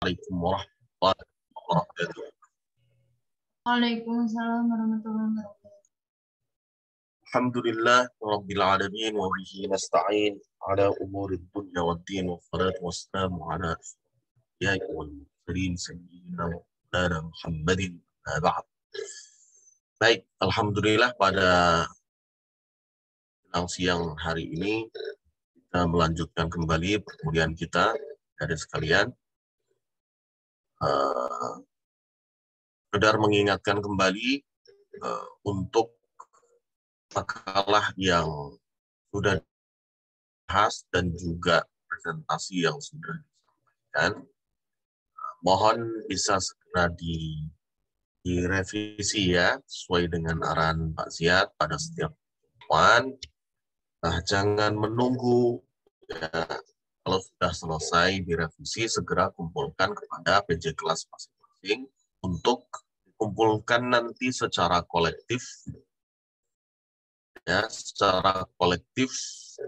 Assalamualaikum warahmatullahi wabarakatuh. Waalaikumsalam warahmatullahi wabarakatuh. Alhamdulillah rabbil alamin wa bihi nasta'in ala umurid dunya waddin wa salatu wassalamu ala asyrafil wal mursalin sayyidina wa maulana Muhammadin ba'd. Baik, alhamdulillah pada siang hari ini kita melanjutkan kembali perkuliahan kita dari sekalian. Sekedar mengingatkan kembali untuk makalah yang sudah dibahas dan juga presentasi yang sudah disampaikan. Mohon bisa segera direvisi ya, sesuai dengan arahan Pak Ziad pada setiap pertemuan. Nah, jangan menunggu ya, kalau sudah selesai direvisi, segera kumpulkan kepada PJ kelas masing-masing untuk dikumpulkan nanti secara kolektif ya, secara kolektif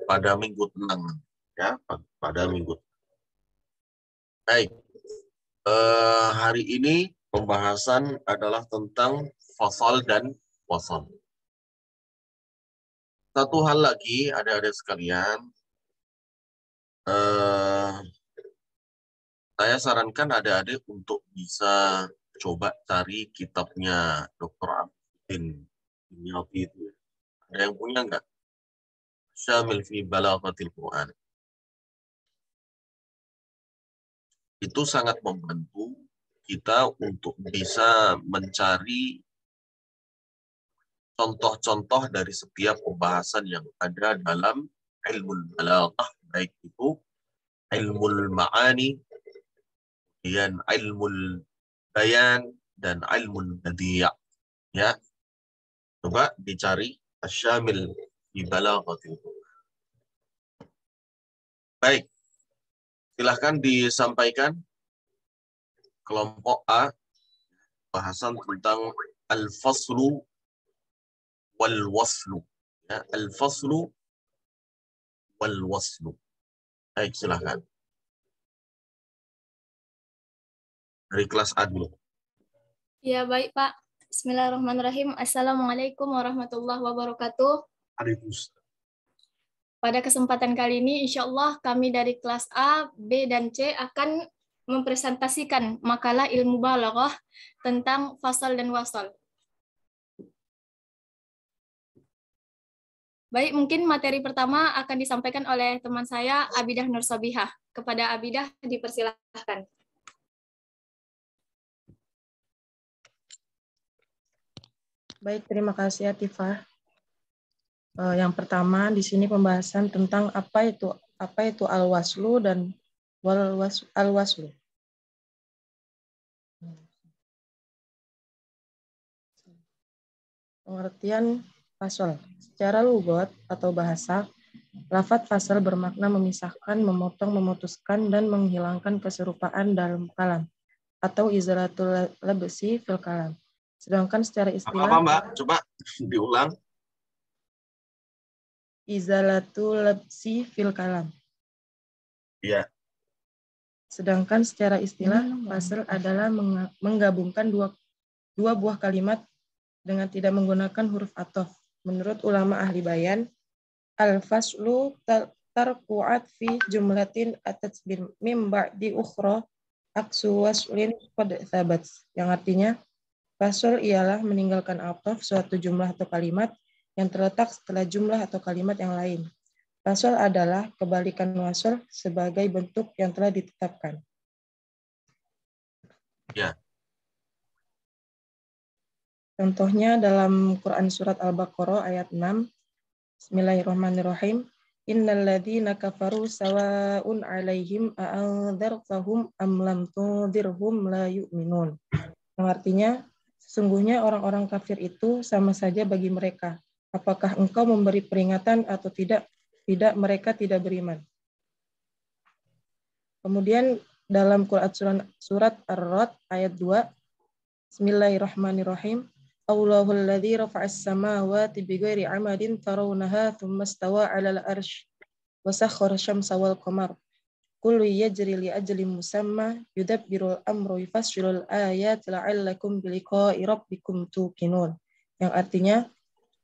pada minggu tenang ya, pada minggu. Baik, hari ini pembahasan adalah tentang fasal dan wasal. Satu hal lagi, adik-adik sekalian, saya sarankan adik-adik untuk bisa coba cari kitabnya Dr. Abdin Yati itu. Ada yang punya nggak? Syamil fi Balaghatil Quran. Itu sangat membantu kita untuk bisa mencari contoh-contoh dari setiap pembahasan yang ada dalam ilmu balaghah, baik itu ilmu ma'ani, kemudian ilmu bayan, dan ilmu badi'. Ya, coba dicari Asyamil di Balaghatil Quran. Baik, silahkan disampaikan kelompok A, bahasan tentang al-faslu wal waslu. Ya, al-faslu wal waslu. Baik, silahkan. Dari kelas A dulu. Ya, baik Pak. Bismillahirrahmanirrahim. Assalamualaikum warahmatullahi wabarakatuh. Waalaikumsalam. Pada kesempatan kali ini, insya Allah kami dari kelas A, B, dan C akan mempresentasikan makalah ilmu balaghah tentang fasal dan wasal. Baik, mungkin materi pertama akan disampaikan oleh teman saya, Abidah Nur Sabihah. Kepada Abidah, dipersilahkan. Baik, terima kasih Atifah. Yang pertama di sini pembahasan tentang apa itu al-waslu dan al-waslu. Pengertian fasal. Secara lugat atau bahasa, lafadz fasal bermakna memisahkan, memotong, memutuskan, dan menghilangkan keserupaan dalam kalam atau izalatul labsi fil kalam. Sedangkan secara istilah apa Mbak? Coba diulang. Izalatul labsi fil kalam. Iya. Sedangkan secara istilah fasal adalah menggabungkan dua buah kalimat dengan tidak menggunakan huruf athof. Menurut ulama ahli bayan, al-faslu tarku'at fi jumlatin atat bil mim ba'di ukhra aksu waslin qad thabat. Yang artinya, fasal ialah meninggalkan athof suatu jumlah atau kalimat yang terletak setelah jumlah atau kalimat yang lain. Fasal adalah kebalikan wasal sebagai bentuk yang telah ditetapkan. Ya. Contohnya dalam Quran Surat Al-Baqarah ayat 6. Bismillahirrahmanirrahim. Innal ladzina kafaru sawa'un 'alaihim a'andzartahum am lam tundzirhum la yu'minun. Yang artinya, sesungguhnya orang-orang kafir itu sama saja bagi mereka. Apakah engkau memberi peringatan atau tidak? Tidak, mereka tidak beriman. Kemudian dalam Quran Surat Ar-Ra'd ayat 2. Bismillahirrahmanirrahim. Allahul ladzi rafa'as samawati bighairi 'amadin tarawnaha tsumma istawa 'alal 'arsy wa sakhkhara asy-syamsa wal qamar kullu yajri li ajli musamma yudabbirul amru yufassilul ayati la'allakum biliqa'i rabbikum tuqinun. Yang artinya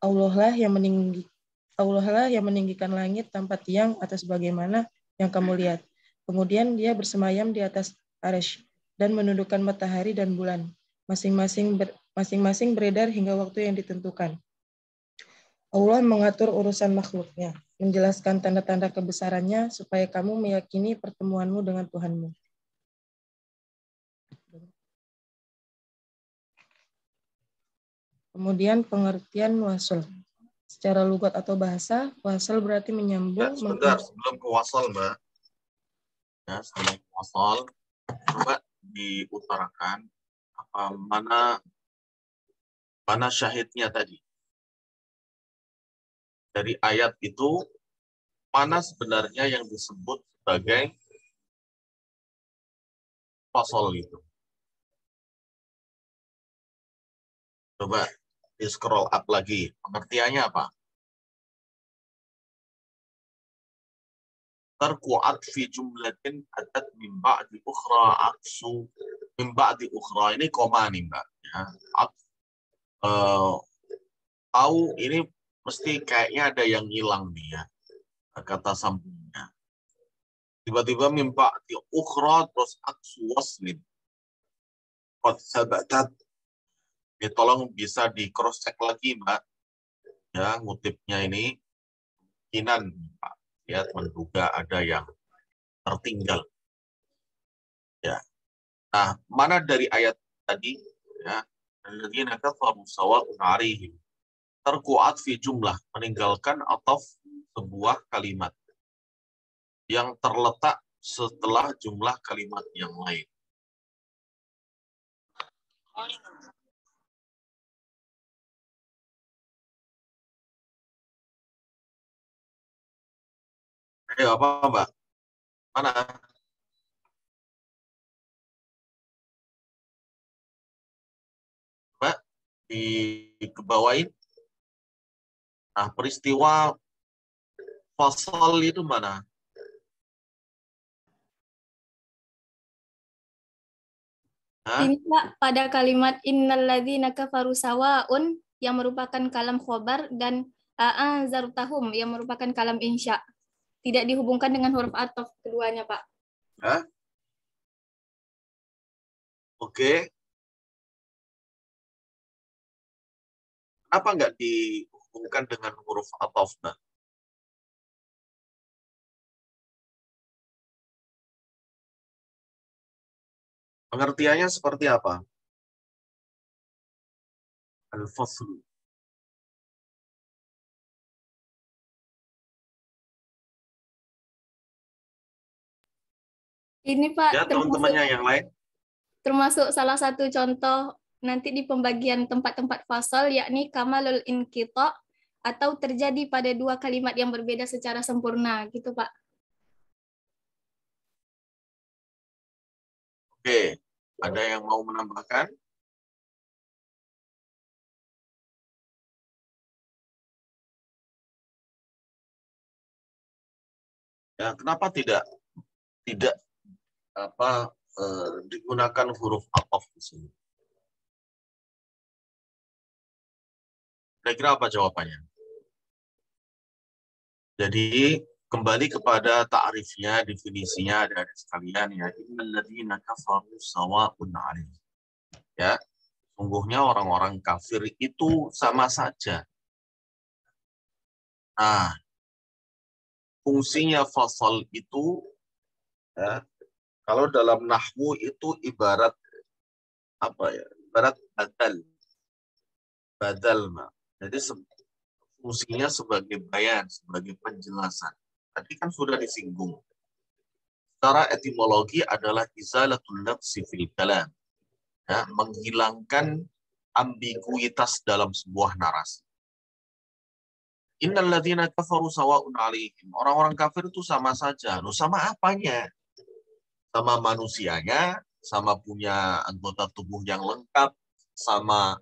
Allah lah yang meninggikan langit tanpa tiang atas bagaimana yang kamu lihat. Kemudian dia bersemayam di atas arsy dan menundukkan matahari dan bulan. Masing-masing beredar hingga waktu yang ditentukan. Allah mengatur urusan makhluknya, menjelaskan tanda-tanda kebesarannya supaya kamu meyakini pertemuanmu dengan Tuhanmu. Kemudian pengertian wasl. Secara lugat atau bahasa, wasl berarti menyambung. Sebentar, sebelum ke wasl, Mbak. Ya, sebelum ke wasl, coba diutarakan mana syahidnya tadi. Dari ayat itu, mana sebenarnya yang disebut sebagai fasal itu? Coba di scroll up lagi. Pengertiannya apa? Tarku atfi jumlatin adat min ba'di ukhra aksu min ba'di ukhra. Ini koma nih, Mbak. Ya. Tahu ini mesti kayaknya ada yang hilang nih ya. Kata sambungnya. Tiba-tiba min ba'di ukhra terus aksu waslin. Qad sabatat. Ini tolong bisa di cross check lagi, Mbak. Ya, ngutipnya ini kemungkinan Pak ya menduga ada yang tertinggal. Ya. Nah, mana dari ayat tadi ya, alladzina kafaru sawa'un 'alaihim. Tarku'at fi jumlah, meninggalkan ataf sebuah kalimat yang terletak setelah jumlah kalimat yang lain. Ayo, apa, Mbak? Mana? Mbak, dikebawain. Nah, peristiwa fasal itu mana? Ini Pak, pada kalimat innalladzina kafaru sawa'un yang merupakan kalam khobar dan a'anzartahum yang merupakan kalam insya. Tidak dihubungkan dengan huruf ataf keduanya, Pak. Hah? Oke. Kenapa nggak dihubungkan dengan huruf ataf, Mbak? Pengertiannya seperti apa? Al-faslu. Ini Pak, Ya, teman-temannya yang lain. termasuk salah satu contoh nanti di pembagian tempat-tempat fasal, yakni kamalul inqita atau terjadi pada dua kalimat yang berbeda secara sempurna, gitu Pak. Oke, ada yang mau menambahkan? Ya, kenapa tidak digunakan huruf ataf di sini? Kira-kira apa jawabannya? Jadi kembali kepada ta'rifnya, definisinya ada sekalian ya. Innalladzina kafaru sawa'un 'alaihim. Ya, sungguhnya orang-orang kafir itu sama saja. Nah, fungsinya fasal itu ya, kalau dalam nahwu itu ibarat apa ya? Ibarat badal, Jadi fungsinya sebagai bayan, sebagai penjelasan. Tadi kan sudah disinggung. Secara etimologi adalah izalatul naqsi fil kalam. Ya, menghilangkan ambiguitas dalam sebuah narasi. Innalladzina kafaru sawa'un 'alaihim. Orang-orang kafir itu sama saja. Loh, sama apanya? Sama manusianya, sama punya anggota tubuh yang lengkap, sama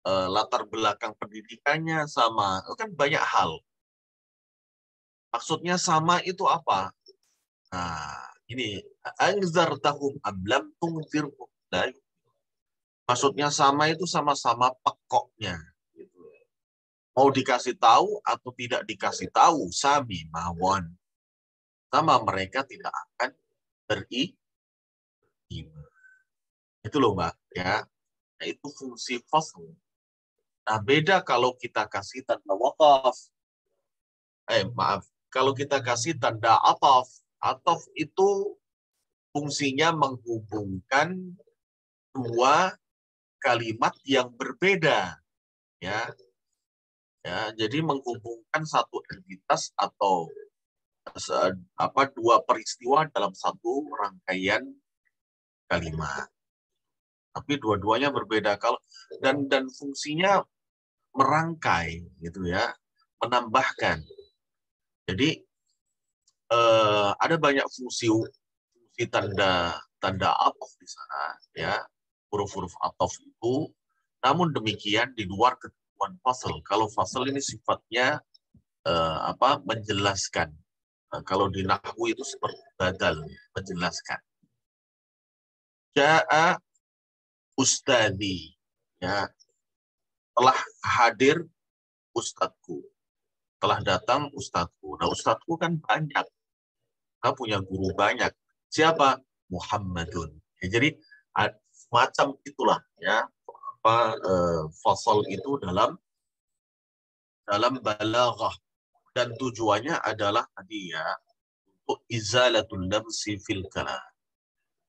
latar belakang pendidikannya, sama kan banyak hal. Maksudnya sama itu apa? Nah, ini anzartahum am lam tunzirhum la yu'minun. Maksudnya sama itu sama-sama pekoknya. Gitu. Mau dikasih tahu atau tidak dikasih tahu, sami mawon. Sama mereka tidak akan beriman. Itu loh Mbak, ya. Nah, itu fungsi fasl. Nah, beda kalau kita kasih tanda waqaf. Maaf, kalau kita kasih tanda ataf. Ataf itu fungsinya menghubungkan dua kalimat yang berbeda, ya. Ya, jadi menghubungkan satu entitas atau dua peristiwa dalam satu rangkaian kalimat. Tapi dua-duanya berbeda kalau dan fungsinya merangkai gitu ya, menambahkan. Jadi ada banyak fungsi tanda ataf di sana ya, huruf-huruf ataf itu. Namun demikian di luar ketentuan fasal. Kalau fasal ini sifatnya menjelaskan. Nah, kalau di nahwu itu seperti badal, menjelaskan. Ja'a ustadi, ya, telah hadir ustadku, telah datang ustadku. Nah, ustadku kan banyak, kita punya guru banyak. Siapa? Muhammadun. Ya, jadi semacam itulah ya fasal itu dalam balaghah, dan tujuannya adalah tadi ya untuk izalatul lamsi fil kalam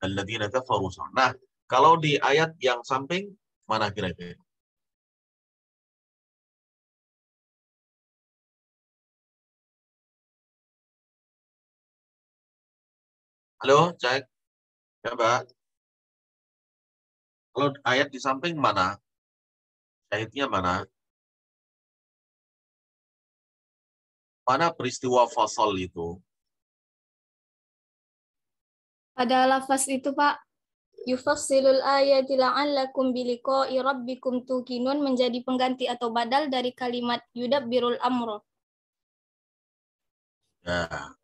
alladzina kafaru. Nah, kalau di ayat yang samping mana kira-kira? Halo, cek. Coba. Kalau ayat di samping mana? Ayatnya mana? Mana peristiwa fasal itu? Pada lafaz itu, Pak, yufassilul ayati la'allakum biliqa'i rabbikum tuqinun menjadi pengganti atau badal dari kalimat yudabbirul amro. Ya,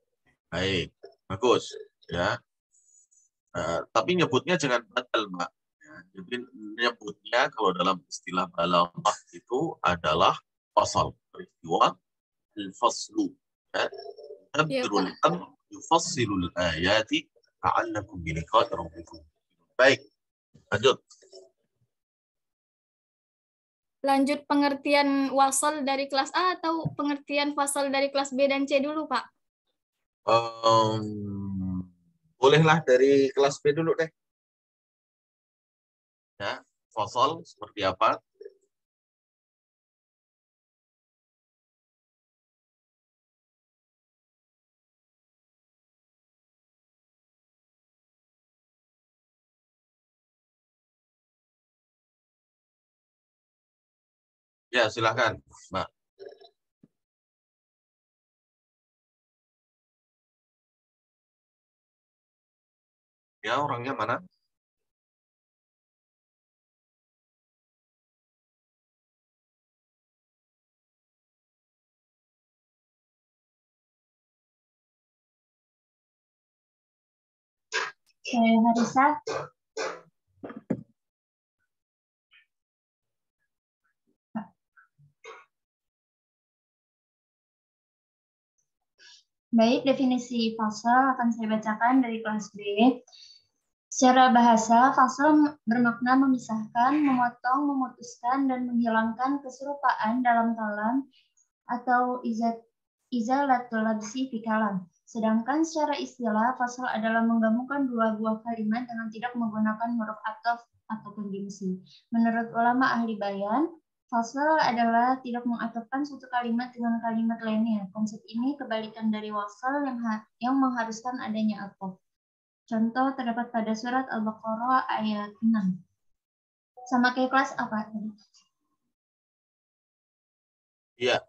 baik. Bagus. Ya. Tapi nyebutnya jangan badal, Mbak. Ya, jadi nyebutnya kalau dalam istilah balaghah itu adalah fasal, peristiwa al-faslu. Ya. Yudabbirul amr yufassilul ayati la'allakum biliqa'i rabbikum. Baik. Lanjut. Lanjut pengertian wasal dari kelas A atau pengertian fasal dari kelas B dan C dulu, Pak? Bolehlah dari kelas B dulu deh. Ya, fasal seperti apa? Ya, silakan, Mbak. Ya, orangnya mana? Saya Harisa. Baik, definisi fasal akan saya bacakan dari kelas B. Secara bahasa, fasal bermakna memisahkan, memotong, memutuskan, dan menghilangkan keserupaan dalam kalam atau izalatul labsi fi kalam. Sedangkan secara istilah, fasal adalah menggabungkan dua buah kalimat dengan tidak menggunakan huruf ataf atau konjungsi. Menurut ulama ahli bayan, fasal adalah tidak mengatafkan suatu kalimat dengan kalimat lainnya. Konsep ini kebalikan dari wasal yang mengharuskan adanya ataf. Contoh terdapat pada surat Al-Baqarah ayat 6. Sama kayak kelas apa? Iya.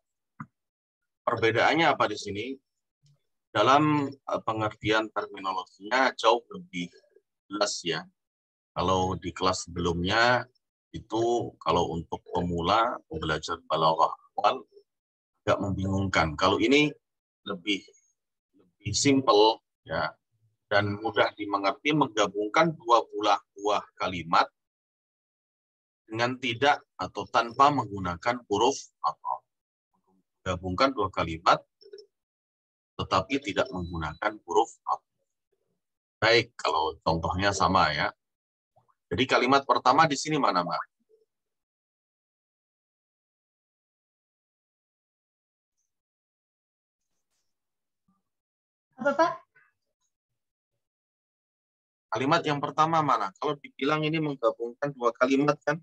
Perbedaannya apa di sini? Dalam pengertian terminologinya jauh lebih jelas ya. Kalau di kelas sebelumnya itu kalau untuk pemula belajar balaghah awal agak membingungkan. Kalau ini lebih simple ya. dan mudah dimengerti menggabungkan dua buah kalimat dengan tidak atau tanpa menggunakan huruf atau menggabungkan dua kalimat tetapi tidak menggunakan huruf atau. Baik, kalau contohnya sama ya. Jadi kalimat pertama di sini mana, Mbak? Apa, Pak? Kalimat yang pertama mana? Kalau dibilang ini menggabungkan dua kalimat kan?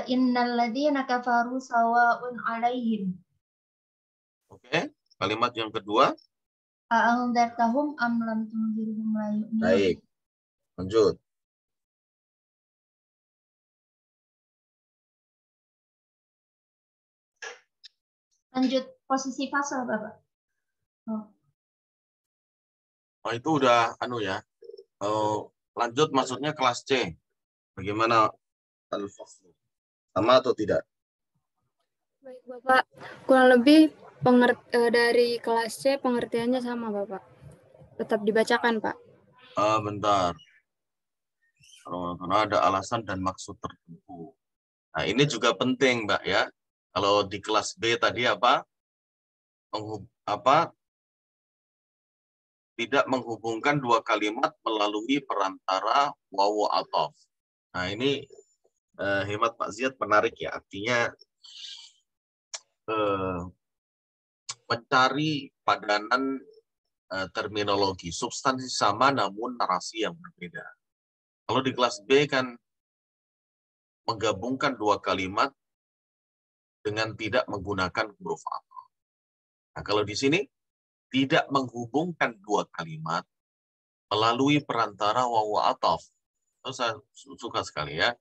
Innal ladzina kafaru sawa'un 'alaihim. Oke, kalimat yang kedua. A'anzartahum am lam tunzirhum la yu'minun. Baik, lanjut. Lanjut posisi fasal, Bapak. Oh, itu udah ya. Lanjut maksudnya kelas C. Bagaimana al-fasl? Sama atau tidak? Baik, Bapak. Kurang lebih dari kelas C pengertiannya sama, Bapak. Tetap dibacakan, Pak. Bentar. Karena ada alasan dan maksud tertentu. Nah, ini juga penting, Mbak ya. Kalau di kelas B tadi tidak menghubungkan dua kalimat melalui perantara wawu ataf. Nah, ini hemat Pak Ziyad menarik ya. Artinya mencari padanan terminologi, substansi sama namun narasi yang berbeda. Kalau di kelas B kan menggabungkan dua kalimat dengan tidak menggunakan huruf ataf. Nah, kalau di sini tidak menghubungkan dua kalimat melalui perantara wawu ataf. Saya suka sekali ya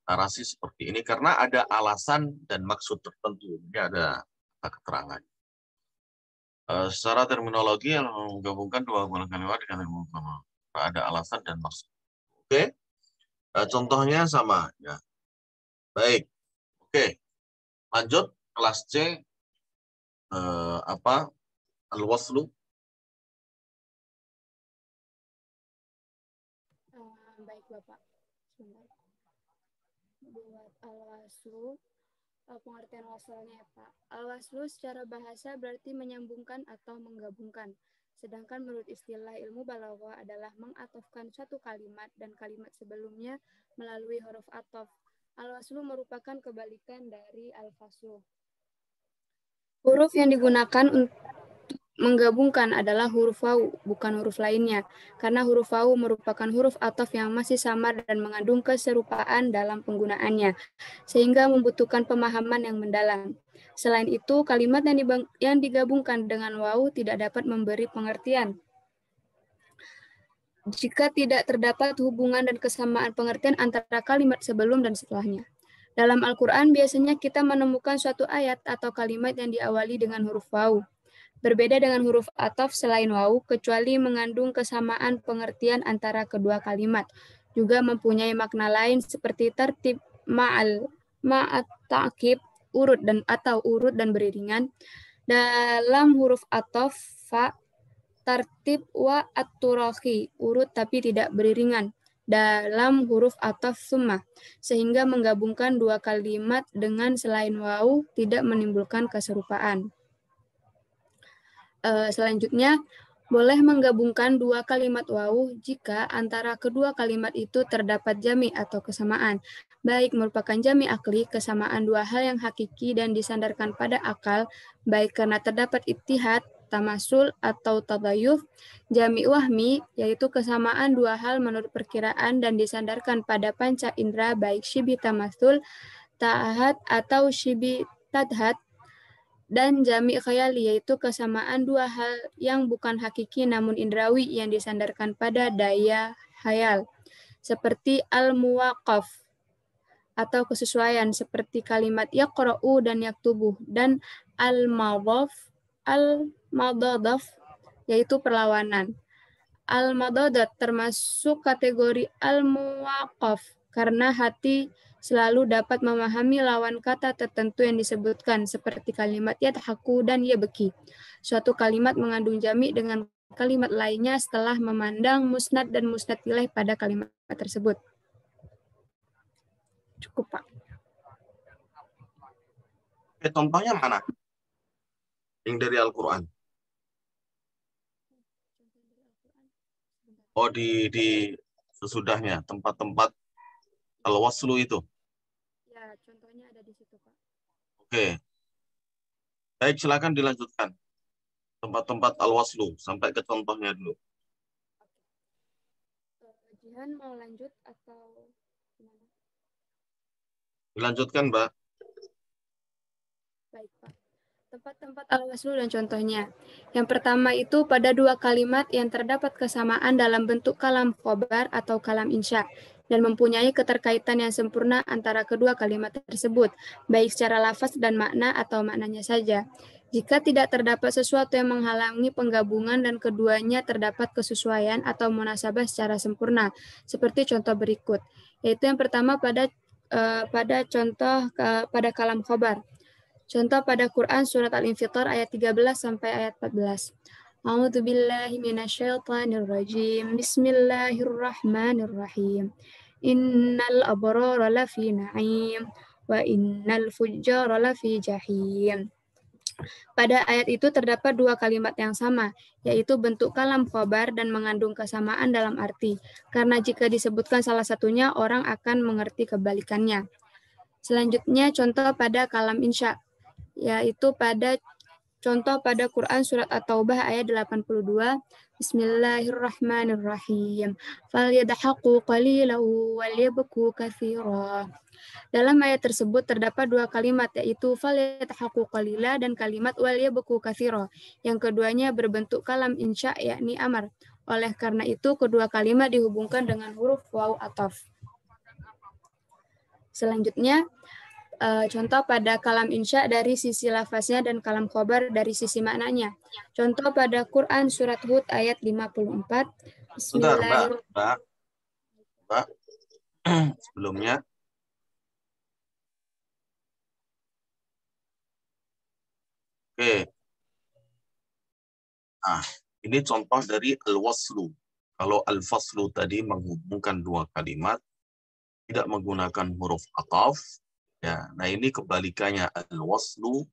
narasi seperti ini karena ada alasan dan maksud tertentu. Ini ada keterangan. Secara terminologi yang menggabungkan dua kalimat dengan ada alasan dan maksud. Oke, contohnya sama ya. Baik, oke. Lanjut kelas C al-waslu. Baik, Bapak. Buat al-waslu, pengertian wasalnya ya, Pak. Al-waslu secara bahasa berarti menyambungkan atau menggabungkan. Sedangkan menurut istilah ilmu balaghah adalah mengatofkan satu kalimat dan kalimat sebelumnya melalui huruf ataf. Al-waslu merupakan kebalikan dari al-faslu. Huruf yang digunakan untuk menggabungkan adalah huruf wawu, bukan huruf lainnya, karena huruf wawu merupakan huruf ataf yang masih samar dan mengandung keserupaan dalam penggunaannya, sehingga membutuhkan pemahaman yang mendalam. Selain itu, kalimat yang digabungkan dengan wawu tidak dapat memberi pengertian jika tidak terdapat hubungan dan kesamaan pengertian antara kalimat sebelum dan setelahnya. Dalam Al-Quran, biasanya kita menemukan suatu ayat atau kalimat yang diawali dengan huruf wawu. Berbeda dengan huruf ataf selain wawu, kecuali mengandung kesamaan pengertian antara kedua kalimat. Juga mempunyai makna lain seperti tertib, ma'at ta'kib, urut dan beriringan. Dalam huruf ataf, fa, tartib wa at-turahi, urut tapi tidak beriringan. Dalam huruf ataf summa, sehingga menggabungkan dua kalimat dengan selain wawu tidak menimbulkan keserupaan. Selanjutnya, boleh menggabungkan dua kalimat wawu jika antara kedua kalimat itu terdapat jami atau kesamaan. Baik merupakan jami akli, kesamaan dua hal yang hakiki dan disandarkan pada akal, baik karena terdapat ittihad, tamasul, atau tabayuf. Jami wahmi, yaitu kesamaan dua hal menurut perkiraan dan disandarkan pada panca indera, baik syibi tamasul, ta'ahad, atau syibi tadhad. Dan jami khayali, yaitu kesamaan dua hal yang bukan hakiki namun indrawi yang disandarkan pada daya khayal, seperti al-muwaqaf atau kesesuaian seperti kalimat yaqra'u dan yaktubu, dan al-madhaf, yaitu perlawanan. Al-madadat termasuk kategori al-muwaqaf karena hati selalu dapat memahami lawan kata tertentu yang disebutkan, seperti kalimat yadhaku dan yabki. Suatu kalimat mengandung jami dengan kalimat lainnya setelah memandang musnad dan musnad ilaih pada kalimat tersebut. Cukup, Pak. Oke, contohnya mana? Yang dari Al-Quran. Oh, di sesudahnya, tempat-tempat al-waslu itu. Ya, contohnya ada di situ, Pak. Oke. Baik, silakan dilanjutkan. Tempat-tempat al-waslu, sampai ke contohnya dulu. Jihan mau lanjut atau gimana? Dilanjutkan, Mbak. Baik, Pak. Tempat-tempat al-waslu dan contohnya. Yang pertama itu pada dua kalimat yang terdapat kesamaan dalam bentuk kalam khobar atau kalam insya dan mempunyai keterkaitan yang sempurna antara kedua kalimat tersebut, baik secara lafaz dan makna atau maknanya saja. Jika tidak terdapat sesuatu yang menghalangi penggabungan dan keduanya terdapat kesesuaian atau munasabah secara sempurna, seperti contoh berikut, yaitu yang pertama pada kalam khobar. Contoh pada Quran surat Al-Infitar ayat 13 sampai ayat 14. A'udzu billahi minasyaitonir rajim. Bismillahirrahmanirrahim. Innal abrara lafi na'im wa innal fujjara lafi jahim. Pada ayat itu terdapat dua kalimat yang sama, yaitu bentuk kalam khobar dan mengandung kesamaan dalam arti. Karena jika disebutkan salah satunya, orang akan mengerti kebalikannya. Selanjutnya contoh pada kalam insya, yaitu contoh pada Quran surat At-Taubah ayat 82. Bismillahirrahmanirrahim. Falyadhaqu qalilan walyabku katsira. Dalam ayat tersebut terdapat dua kalimat, yaitu falyadhaqu qalila dan kalimat walyabku katsira. Yang keduanya berbentuk kalam insya, yakni amar. Oleh karena itu kedua kalimat dihubungkan dengan huruf waw ataf. Selanjutnya contoh pada kalam insya dari sisi lafaznya dan kalam khobar dari sisi maknanya. Contoh pada Quran surat Hud ayat 54. Bentar, Mbak. Sebelumnya. Oke. Nah, ini contoh dari al-waslu. Kalau al-faslu tadi menghubungkan dua kalimat, tidak menggunakan huruf ataf. Ya, nah ini kebalikannya al-waslu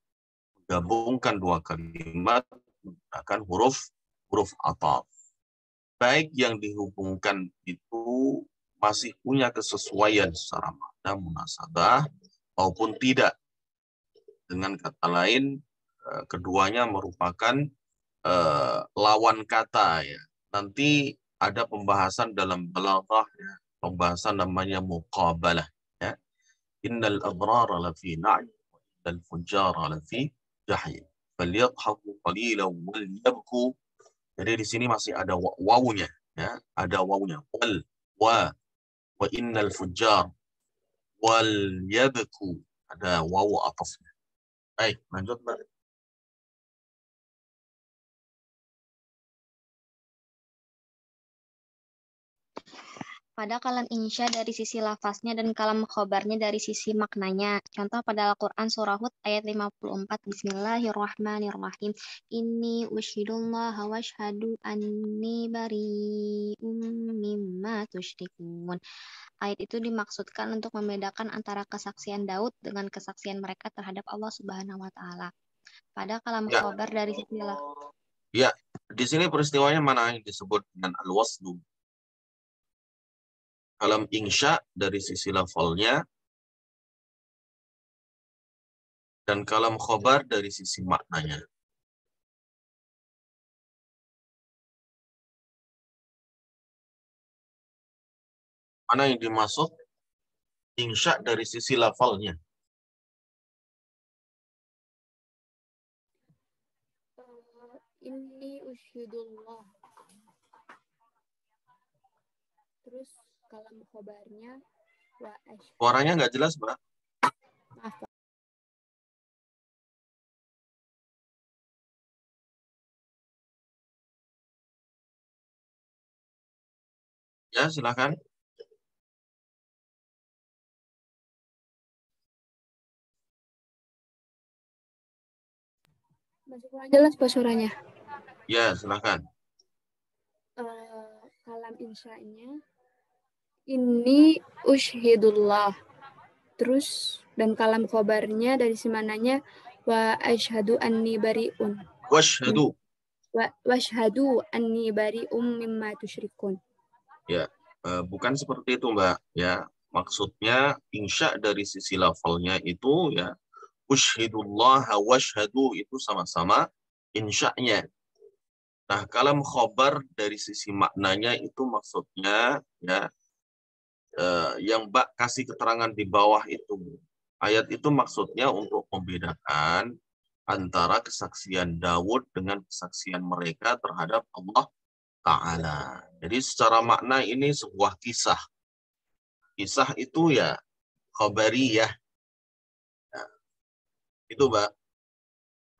menggabungkan dua kalimat menggunakan huruf ataf. Baik yang dihubungkan itu masih punya kesesuaian secara makna munasabah maupun tidak. Dengan kata lain, keduanya merupakan lawan kata ya. Nanti ada pembahasan dalam balaghah ya, pembahasan namanya muqabalah ya. Innal abrara lafi na'im wa innal fujjara lafi jahim. Falyadhaku qalilan wal yabku. Jadi di sini masih ada wawunya ya, ada wawunya. Wa innal fujjar wal yabku. Ada wawu atafnya. Baik, lanjut Mbak. Pada kalam insya dari sisi lafaznya dan kalam khobarnya dari sisi maknanya. Contoh pada Al-Quran surah Hud ayat 54. Bismillahirrahmanirrahim. Inni usyhidullah wa asyhadu anni bari'um mimma tusyrikun. Ayat itu dimaksudkan untuk membedakan antara kesaksian Daud dengan kesaksian mereka terhadap Allah Subhanahu wa taala. Pada kalam khobar dari sisi ya, di sini peristiwanya mana yang disebut dengan al-waslu? Kalam insya dari sisi lafalnya dan kalam khobar dari sisi maknanya. Mana yang dimaksud insya dari sisi lafalnya? Inni usyhidullah. Terus kalam khobarnya wa asyhadu. Suaranya nggak jelas, Mbak. Maaf, Pak. Ya, silakan. Masih kurang jelas Pak suaranya. Ya, silakan. kalam insya'nya ini ushhidullah. Terus dan kalam khobarnya dari semananya wa asyhadu anni bari'un. Washhadu. Washhadu anni bari'um mimma tusyrikun. Ya, bukan seperti itu, Mbak. Ya, maksudnya insya dari sisi lafalnya itu ya ushhidullah washhadu itu sama-sama insya'nya. Nah, kalam khobar dari sisi maknanya itu maksudnya ya yang Mbak kasih keterangan di bawah itu. Ayat itu maksudnya untuk membedakan antara kesaksian Daud dengan kesaksian mereka terhadap Allah Ta'ala. Jadi secara makna ini sebuah kisah. Kisah itu ya khabariyah. Ya, itu Mbak.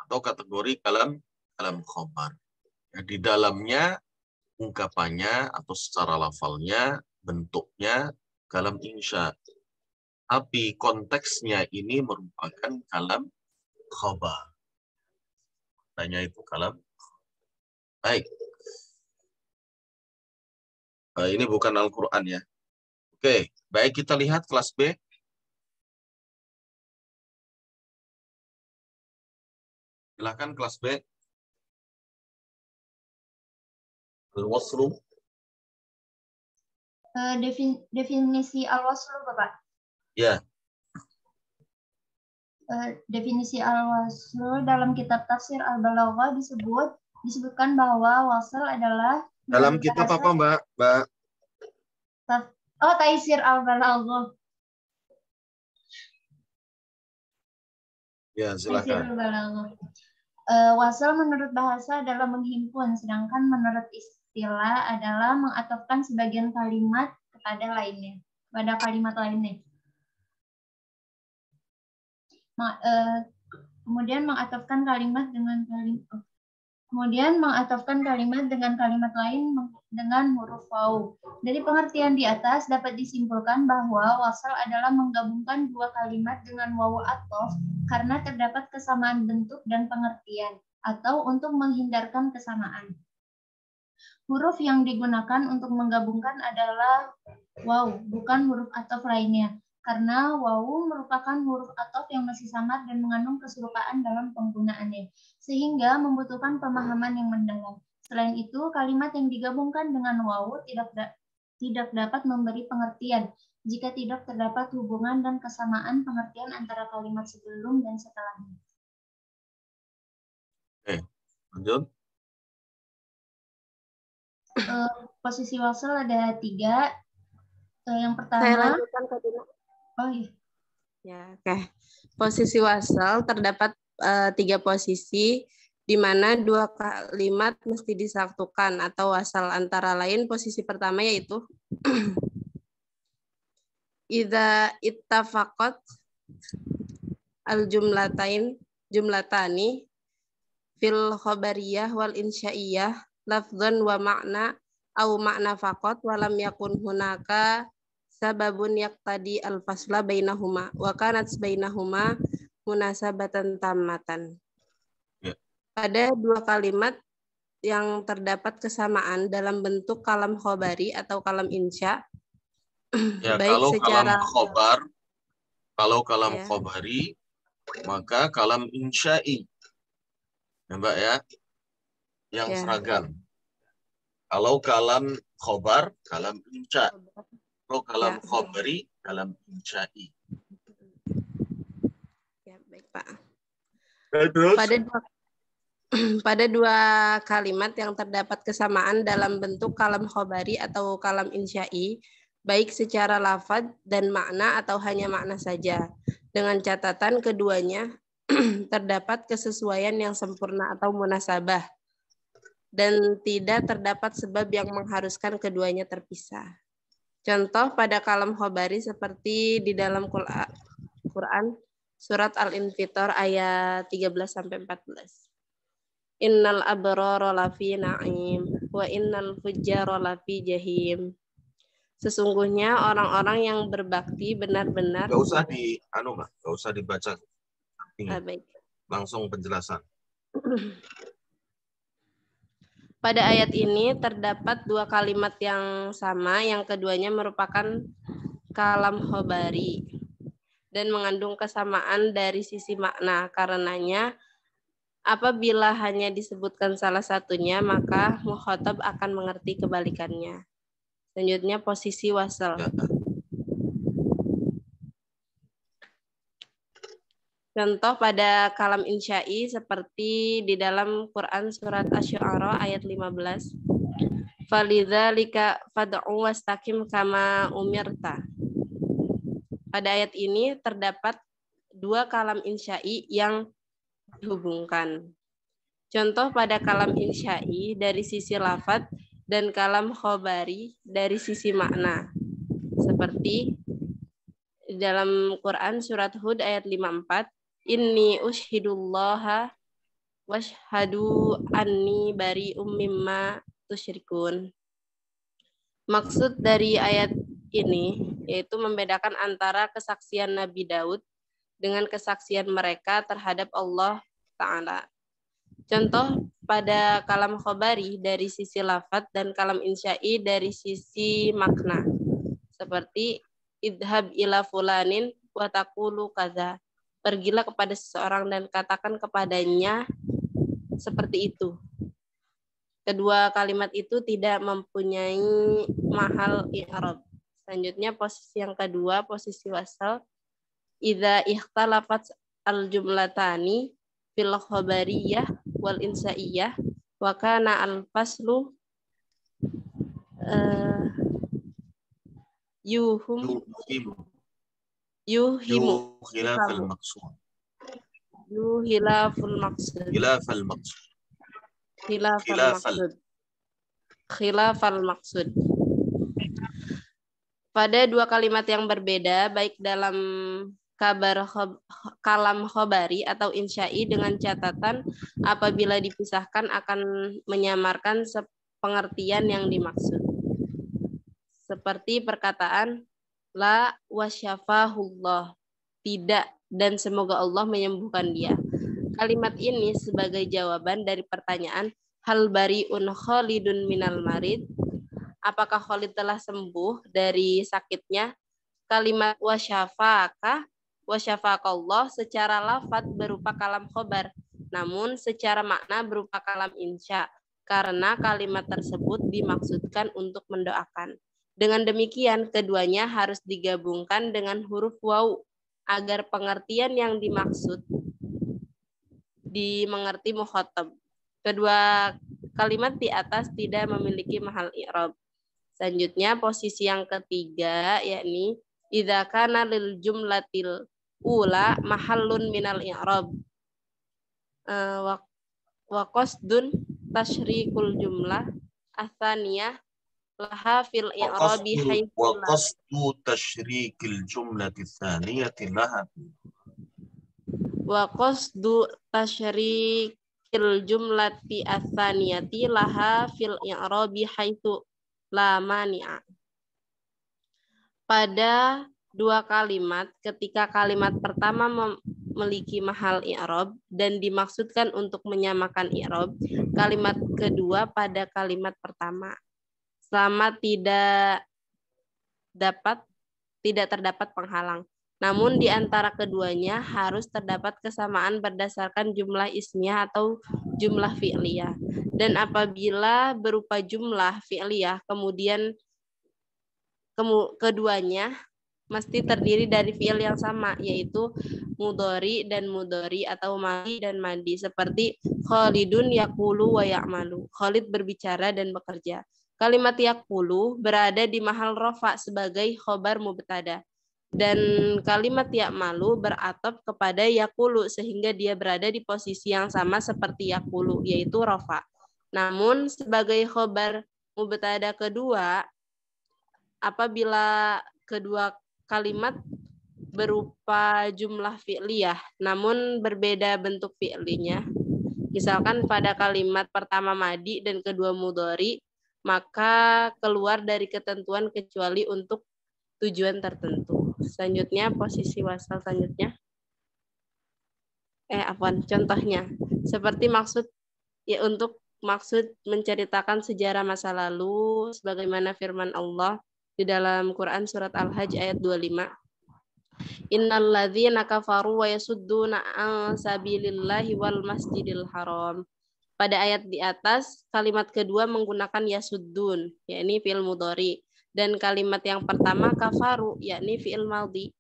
Atau kategori kalam khobar. Ya, di dalamnya ungkapannya atau secara lafalnya, bentuknya kalam insya. Tapi konteksnya ini merupakan kalam khabar. Tanya itu kalam. Baik. Ini bukan Al-Quran ya. Oke, baik kita lihat kelas B. Silakan kelas B. Al-waslu. Definisi al-waslu, Bapak. Ya. Definisi al-waslu dalam kitab tafsir al-Balaghah disebutkan bahwa wasl adalah Dalam kitab apa, Mbak? Taisir al-Balaghah. Ya, silakan. Wasl menurut bahasa adalah menghimpun, sedangkan menurut istilah adalah mengatofkan sebagian kalimat kepada lainnya, pada kalimat lainnya. Kemudian mengatofkan kalimat dengan kalimat lain dengan huruf waw. Dari pengertian di atas dapat disimpulkan bahwa wasl adalah menggabungkan dua kalimat dengan waw athof karena terdapat kesamaan bentuk dan pengertian atau untuk menghindarkan kesamaan. Huruf yang digunakan untuk menggabungkan adalah waw, bukan huruf athof lainnya. Karena waw merupakan huruf athof yang masih samar dan mengandung keserupaan dalam penggunaannya, sehingga membutuhkan pemahaman yang mendalam. Selain itu, kalimat yang digabungkan dengan waw tidak dapat memberi pengertian jika tidak terdapat hubungan dan kesamaan pengertian antara kalimat sebelum dan setelahnya. Oke, lanjut. Posisi wasl ada 3. Yang pertama. Saya lanjutkan ke Dina. Oh iya. Ya, oke. Posisi wasal terdapat 3 posisi di mana 2 kalimat mesti disatukan atau wasal, antara lain posisi pertama yaitu idza ittafaqat jumlatani fil khabariyah wal insya'iyah lafdhan wa ma'na au ma'na faqat wa lam yakun hunaka sababun yaqtadi al-fasla bainahuma wa kanat bainahuma munasabatan tammatan. Ya. Pada 2 kalimat yang terdapat kesamaan dalam bentuk kalam khobari atau kalam insya. Ya, baik kalau secara kalam ya. khobari maka kalam insya'i. Ya, Mbak ya. Yang Ya. seragam. Kalau kalam khobar, kalam insya. Kalau kalam khobari, kalam insya'i. Ya, baik Pak. Terus? Pada 2 kalimat yang terdapat kesamaan dalam bentuk kalam khobari atau kalam insya'i, baik secara lafaz dan makna atau hanya makna saja. Dengan catatan keduanya terdapat kesesuaian yang sempurna atau munasabah dan tidak terdapat sebab yang mengharuskan keduanya terpisah. Contoh pada kalam khobari seperti di dalam Quran surat Al-Infitor ayat 13-14. Innal abrara lafi na'im wa innal fujjara lafi jahim. Sesungguhnya orang-orang yang berbakti benar-benar. Gak usah gak usah dibaca. Baik. Langsung penjelasan. Pada ayat ini terdapat dua kalimat yang sama, yang keduanya merupakan kalam khobari dan mengandung kesamaan dari sisi makna. Karenanya, apabila hanya disebutkan salah satunya, maka mukhatab akan mengerti kebalikannya. Selanjutnya posisi wasal. Ya. Contoh pada kalam insya'i seperti di dalam Quran surat Asy-Syu'ara ayat 15. Falidzalika fad'u wastaqim kama umirta. Pada ayat ini terdapat dua kalam insya'i yang dihubungkan. Contoh pada kalam insya'i dari sisi lafadz dan kalam khobari dari sisi makna. Seperti di dalam Quran surat Hud ayat 54. Inni ushidullaha washhadu anni bari'um mimma tusyrikun. Maksud dari ayat ini yaitu membedakan antara kesaksian Nabi Daud dengan kesaksian mereka terhadap Allah Ta'ala. Contoh pada kalam khobari dari sisi lafadz dan kalam insya'i dari sisi makna. Seperti idhab ila fulanin wa taqulu kaza. Pergilah kepada seseorang dan katakan kepadanya seperti itu. Kedua kalimat itu tidak mempunyai mahal i'rab. Selanjutnya posisi yang kedua, posisi wasal. Idza ikhtalafat al-jumlatani fil khabariyah wal insa'iyah wa kana al-faslu yuhimu khilafal maqsud. Khilaful maksud. Khilafal maksud. Pada dua kalimat yang berbeda, baik dalam kalam khobari atau insya'i dengan catatan apabila dipisahkan akan menyamarkan pengertian yang dimaksud. Seperti perkataan la wasyafahullah, tidak dan semoga Allah menyembuhkan dia. Kalimat ini sebagai jawaban dari pertanyaan hal bari'un khalidun minal marid, apakah Khalid telah sembuh dari sakitnya? Kalimat wasyafaqallah secara lafadz berupa kalam khobar, namun secara makna berupa kalam insya, karena kalimat tersebut dimaksudkan untuk mendoakan. Dengan demikian, keduanya harus digabungkan dengan huruf waw agar pengertian yang dimaksud dimengerti mukhatab. Kedua kalimat di atas tidak memiliki mahal i'rab. Selanjutnya posisi yang ketiga yakni idza kana lil jumlatil ula mahallun minal i'rab wa qasdun tasyrikul jumlah atsaniyah laha fil i'rabi haitsu wa qasdu tasyrikil jumlati tsaniyati laha wa qasdu tasyrikil jumlati atsaniyati laha fil i'rabi haitsu la mani'a. Pada dua kalimat, ketika kalimat pertama memiliki mahal i'rab dan dimaksudkan untuk menyamakan i'rab, kalimat kedua pada kalimat pertama. Selama tidak terdapat penghalang. Namun di antara keduanya harus terdapat kesamaan berdasarkan jumlah ismiyah atau jumlah fi'liyah. Dan apabila berupa jumlah fi'liyah, kemudian keduanya mesti terdiri dari fi'il yang sama, yaitu mudhari dan mudhari atau madi dan madi. Seperti Khalidun yaqulu wa ya'malu. Khalid berbicara dan bekerja. Kalimat yaqulu berada di mahal rafa sebagai khobar mubtada. Dan kalimat ya'malu beratop kepada yaqulu sehingga dia berada di posisi yang sama seperti yaqulu, yaitu rafa. Namun sebagai khobar mubtada kedua, apabila kedua kalimat berupa jumlah fi'liyah namun berbeda bentuk fi'linya, misalkan pada kalimat pertama madi dan kedua mudhari, maka keluar dari ketentuan kecuali untuk tujuan tertentu. Selanjutnya posisi wasal selanjutnya. Contohnya seperti maksud ya untuk maksud menceritakan sejarah masa lalu sebagaimana firman Allah di dalam Quran surat Al-Hajj ayat 25. Innalladzina kafaru wa yasudduna an sabilillahi wal masjidil haram. Pada ayat di atas, kalimat kedua menggunakan yasuddun, yakni fi'il mudhari, dan kalimat yang pertama kafaru, yakni fi'il madhi.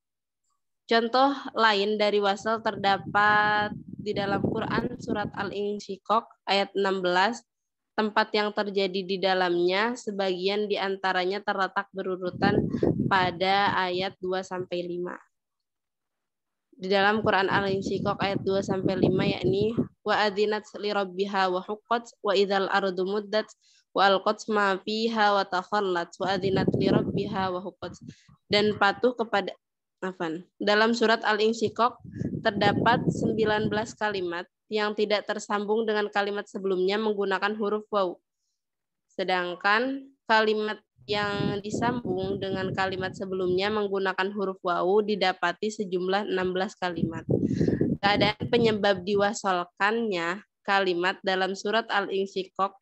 Contoh lain dari wasal terdapat di dalam Quran surat Al-Insyiqaq ayat 16, tempat yang terjadi di dalamnya sebagian di antaranya terletak berurutan pada ayat 2-5. Di dalam Quran Al-Insyiqaq ayat 2-5 yakni wa adzinat li rabbiha wa huqqat wa idzal ardu muddat wa alqat ma fiha wa takhallat wa adzinat li rabbiha wa huqqat, dan patuh kepada dalam surat Al-Insyiqaq terdapat 19 kalimat yang tidak tersambung dengan kalimat sebelumnya menggunakan huruf waw. Sedangkan kalimat yang disambung dengan kalimat sebelumnya menggunakan huruf waw didapati sejumlah 16 kalimat. Keadaan penyebab diwasolkannya kalimat dalam surat Al-Insyiqaq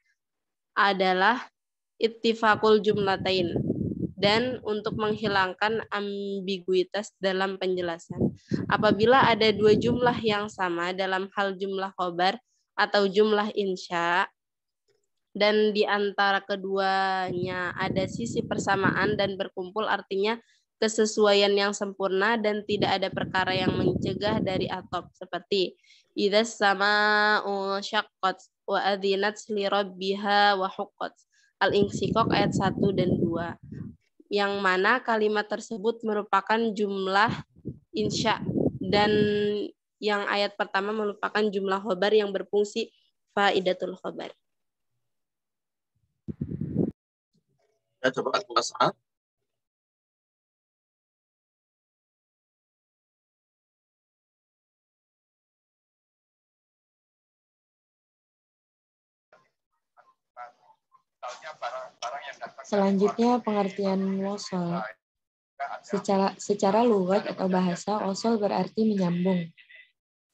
adalah ittifaqul jumlatain, dan untuk menghilangkan ambiguitas dalam penjelasan. Apabila ada dua jumlah yang sama dalam hal jumlah khobar atau jumlah insya, dan di antara keduanya ada sisi persamaan dan berkumpul, artinya kesesuaian yang sempurna dan tidak ada perkara yang mencegah dari atop, seperti idzas sama'u syaqqat wa adzinat li rabbiha wa huqqat. Al-Insyiqaq ayat 1 dan 2. Yang mana kalimat tersebut merupakan jumlah insya, dan yang ayat pertama merupakan jumlah khobar yang berfungsi faidatul khobar. Ya, coba kelas A. Selanjutnya pengertian wasol. Secara lugat atau bahasa, wasol berarti menyambung,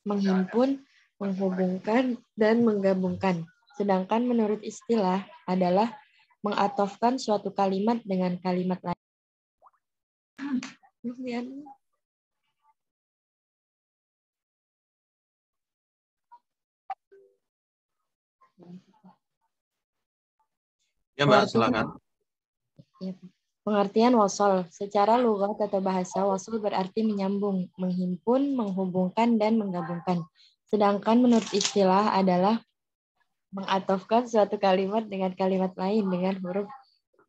menghimpun, menghubungkan, dan menggabungkan. Sedangkan menurut istilah adalah mengatofkan suatu kalimat dengan kalimat lain. Ya, Mbak, silakan. Pengertian wasol. Secara lugat atau bahasa, wasol berarti menyambung, menghimpun, menghubungkan, dan menggabungkan. Sedangkan menurut istilah adalah mengatofkan suatu kalimat dengan kalimat lain dengan huruf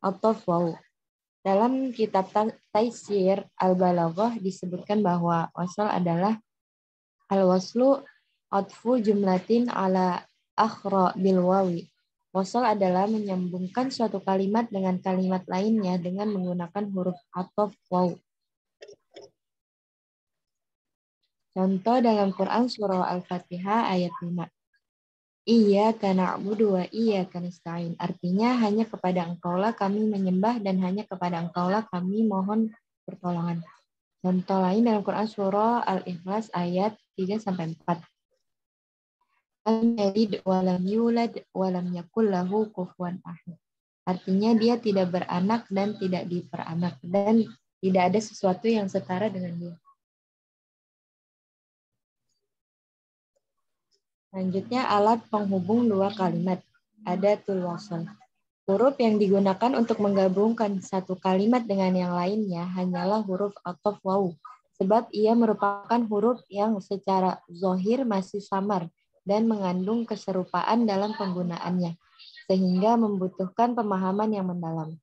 ataf waw. Dalam kitab Taisir Al-Balaghah disebutkan bahwa wasol adalah al-waslu atfu jumlatin ala akhra bil wawi. Wasol adalah menyambungkan suatu kalimat dengan kalimat lainnya dengan menggunakan huruf ataf waw. Contoh dalam Quran surah Al-Fatihah ayat 5. Iyyaka na'budu wa iyyaka nasta'in. Artinya hanya kepada Engkaulah kami menyembah dan hanya kepada Engkaulah kami mohon pertolongan. Contoh lain dalam Quran surah Al-Ikhlas ayat 3-4. Yalid walam yulad walam yakul lahu kufuwan ahad. Artinya dia tidak beranak dan tidak diperanak dan tidak ada sesuatu yang setara dengan dia. Selanjutnya alat penghubung dua kalimat, adatul wasl. Huruf yang digunakan untuk menggabungkan satu kalimat dengan yang lainnya hanyalah huruf ataf waw, sebab ia merupakan huruf yang secara zahir masih samar dan mengandung keserupaan dalam penggunaannya, sehingga membutuhkan pemahaman yang mendalam.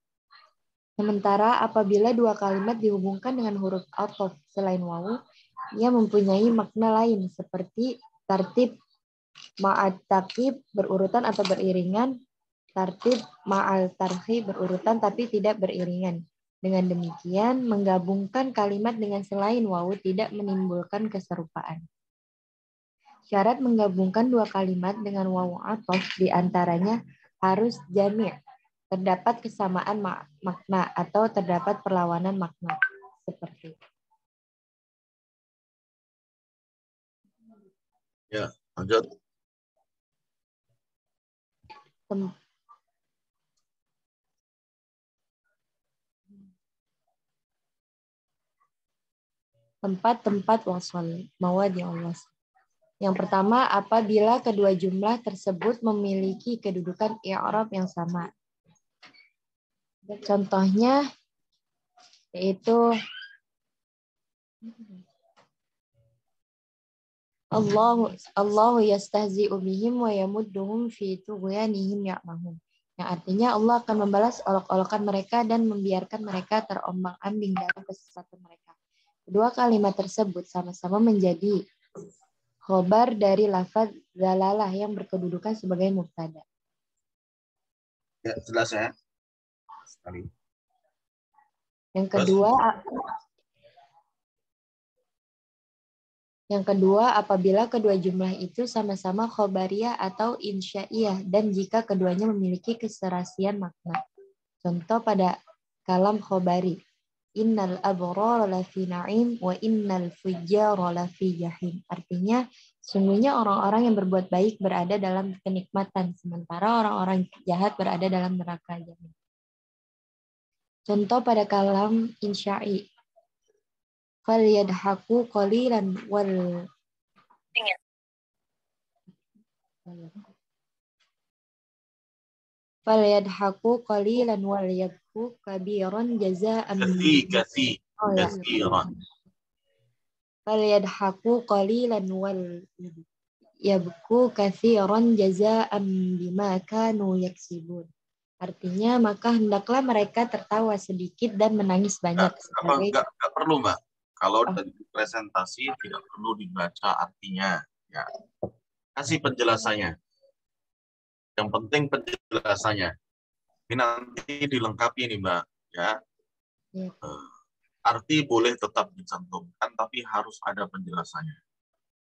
Sementara apabila dua kalimat dihubungkan dengan huruf ataf selain waw, ia mempunyai makna lain seperti tartib ma'at taqib berurutan atau beriringan, tartib ma'al tarhi berurutan tapi tidak beriringan. Dengan demikian, menggabungkan kalimat dengan selain waw tidak menimbulkan keserupaan. Syarat menggabungkan dua kalimat dengan waw ataf diantaranya harus jami', terdapat kesamaan makna atau terdapat perlawanan makna. Seperti ya, lanjut. tempat wasal, mawadi Allah. Yang pertama, apabila kedua jumlah tersebut memiliki kedudukan i'rab yang sama. Contohnya yaitu Allahu yastahzi'u bihim wa yamudduhum fi tughyanihim ya'mahun. Yang artinya Allah akan membalas olok-olokan mereka dan membiarkan mereka terombang-ambing dalam kesesatan mereka. Kedua kalimat tersebut sama-sama menjadi khobar dari lafaz zalalah yang berkedudukan sebagai mubtada. Ya, jelas ya. Sekali. Yang kedua, apabila kedua jumlah itu sama-sama khobariyah atau insya'iyah dan jika keduanya memiliki keserasian makna. Contoh pada kalam khobari. Innal abrara lafi na'im wa innal fujjara lafi jahim. Artinya, sungguhnya orang-orang yang berbuat baik berada dalam kenikmatan, sementara orang-orang jahat berada dalam neraka jahim. Contoh pada kalam insya'i. Falyadhaku qalilan wal falyadhaku qalilan wal yabku kabiran jazaa'an kathiran. Falyadhaku qalilan wal yabku kathiran jazaa'an bima kanu yaksibun. Artinya, maka hendaklah mereka tertawa sedikit dan menangis banyak. Enggak perlu, Mbak. Kalau dari presentasi tidak perlu dibaca artinya. Ya. Kasih penjelasannya. Yang penting penjelasannya. Ini nanti dilengkapi nih, Mbak. Ya. Arti boleh tetap dicantumkan, tapi harus ada penjelasannya.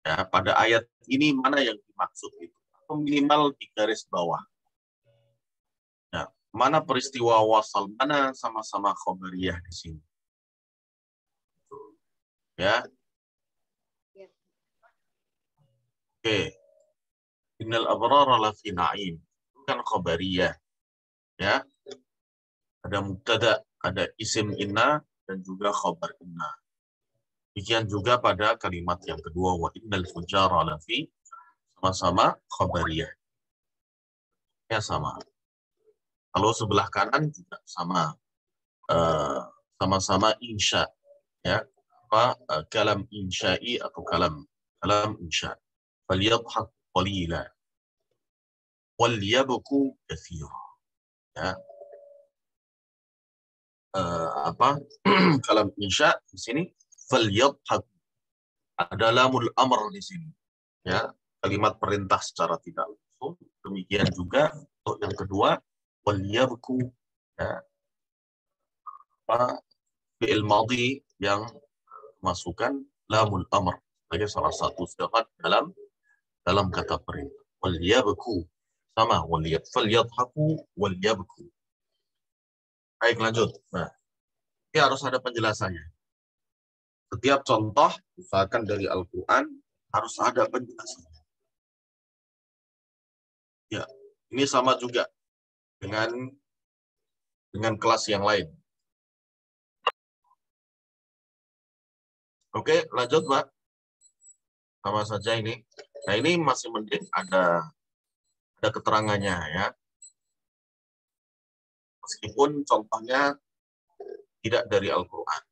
Ya, pada ayat ini mana yang dimaksud itu? Atau minimal di garis bawah. Ya, mana peristiwa wasal, mana sama-sama khobariyah di sini. Ya. Oke. Innal abrara lafi na'im. Itu kan khabariyah. Ya. Ada mubtada, ada isim inna dan juga khabar inna. Demikian juga pada kalimat yang kedua wa innal fujjara lafi, sama-sama khabariyah. Ya sama. Kalau sebelah kanan juga sama. Sama-sama insya. Ya. Kalam insya'i atau kalam insya. Falyadhak qalila wal yabku katsira. Ya. Kalam insya di sini falyadhak, ada lamul amr di sini. Ya, kalimat perintah secara tidak langsung. Demikian juga untuk yang kedua wal yabku, ya. Fi'il madhi yang masukkan lamul amr sebagai salah satu sifat dalam kata perintah. Wal yabku sama falyadhaku wal yabku. Baik, lanjut. Nah, ini harus ada penjelasannya. Setiap contoh misalkan dari Al-Qur'an harus ada penjelasannya. Ya, ini sama juga dengan kelas yang lain. Oke, lanjut, Mbak. Sama saja ini. Nah, ini masih mending ada keterangannya, ya. Meskipun contohnya tidak dari Al-Quran.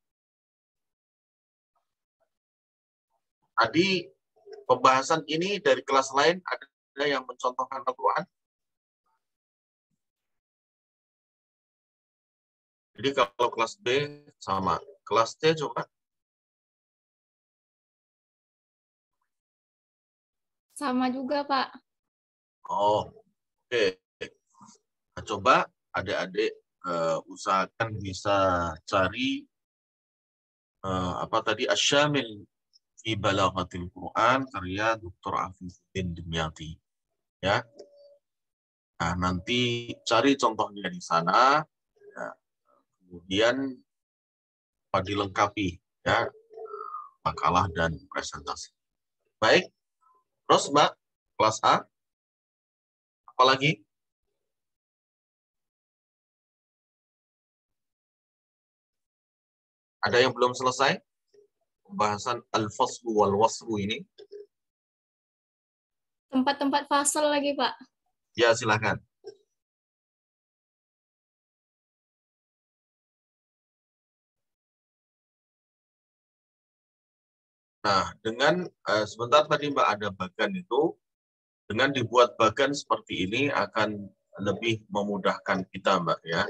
Tadi pembahasan ini dari kelas lain ada yang mencontohkan Al-Quran. Jadi kalau kelas B sama. Kelas C coba. Sama juga, Pak. Oh, oke. Nah, coba adik-adik usahakan bisa cari Asy-Syamil fi Balaghatil Quran karya Dr. Afifuddin Dimyati. Ya. Nah, nanti cari contohnya di sana. Ya. Kemudian dilengkapi, ya, makalah dan presentasi. Baik. Terus, Mbak, kelas A. Apalagi? Ada yang belum selesai pembahasan al-faslu wal waslu ini? Tempat-tempat fasal lagi, Pak. Ya, silakan. Nah, dengan sebentar tadi Mbak ada bagan itu, dengan dibuat bagan seperti ini akan lebih memudahkan kita Mbak ya,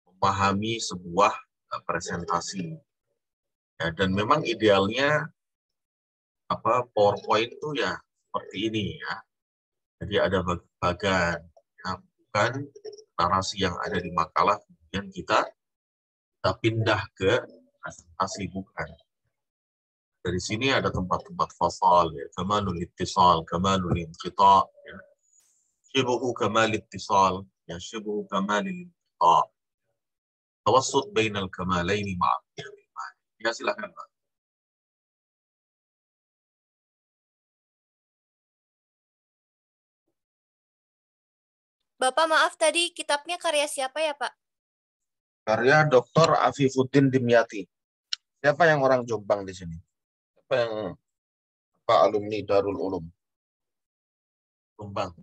memahami sebuah presentasi. Ya, dan memang idealnya PowerPoint itu ya seperti ini ya. Jadi ada bagan, ya, bukan narasi yang ada di makalah kemudian kita pindah ke presentasi, bukan. Dari sini ada tempat-tempat fasal, ya, kamalul ittisal, kamalul inqita, ya. Syibhu kamal ittisal, ya, syibhu kamal inqita. Tawassut bainal kamalaini ma'a. Ya, silakan Pak. Bapak maaf tadi kitabnya karya siapa ya Pak? Karya Dr. Afifuddin Dimyati. Siapa yang orang Jombang di sini? Siapa yang alumni Darul Ulum? Jombang.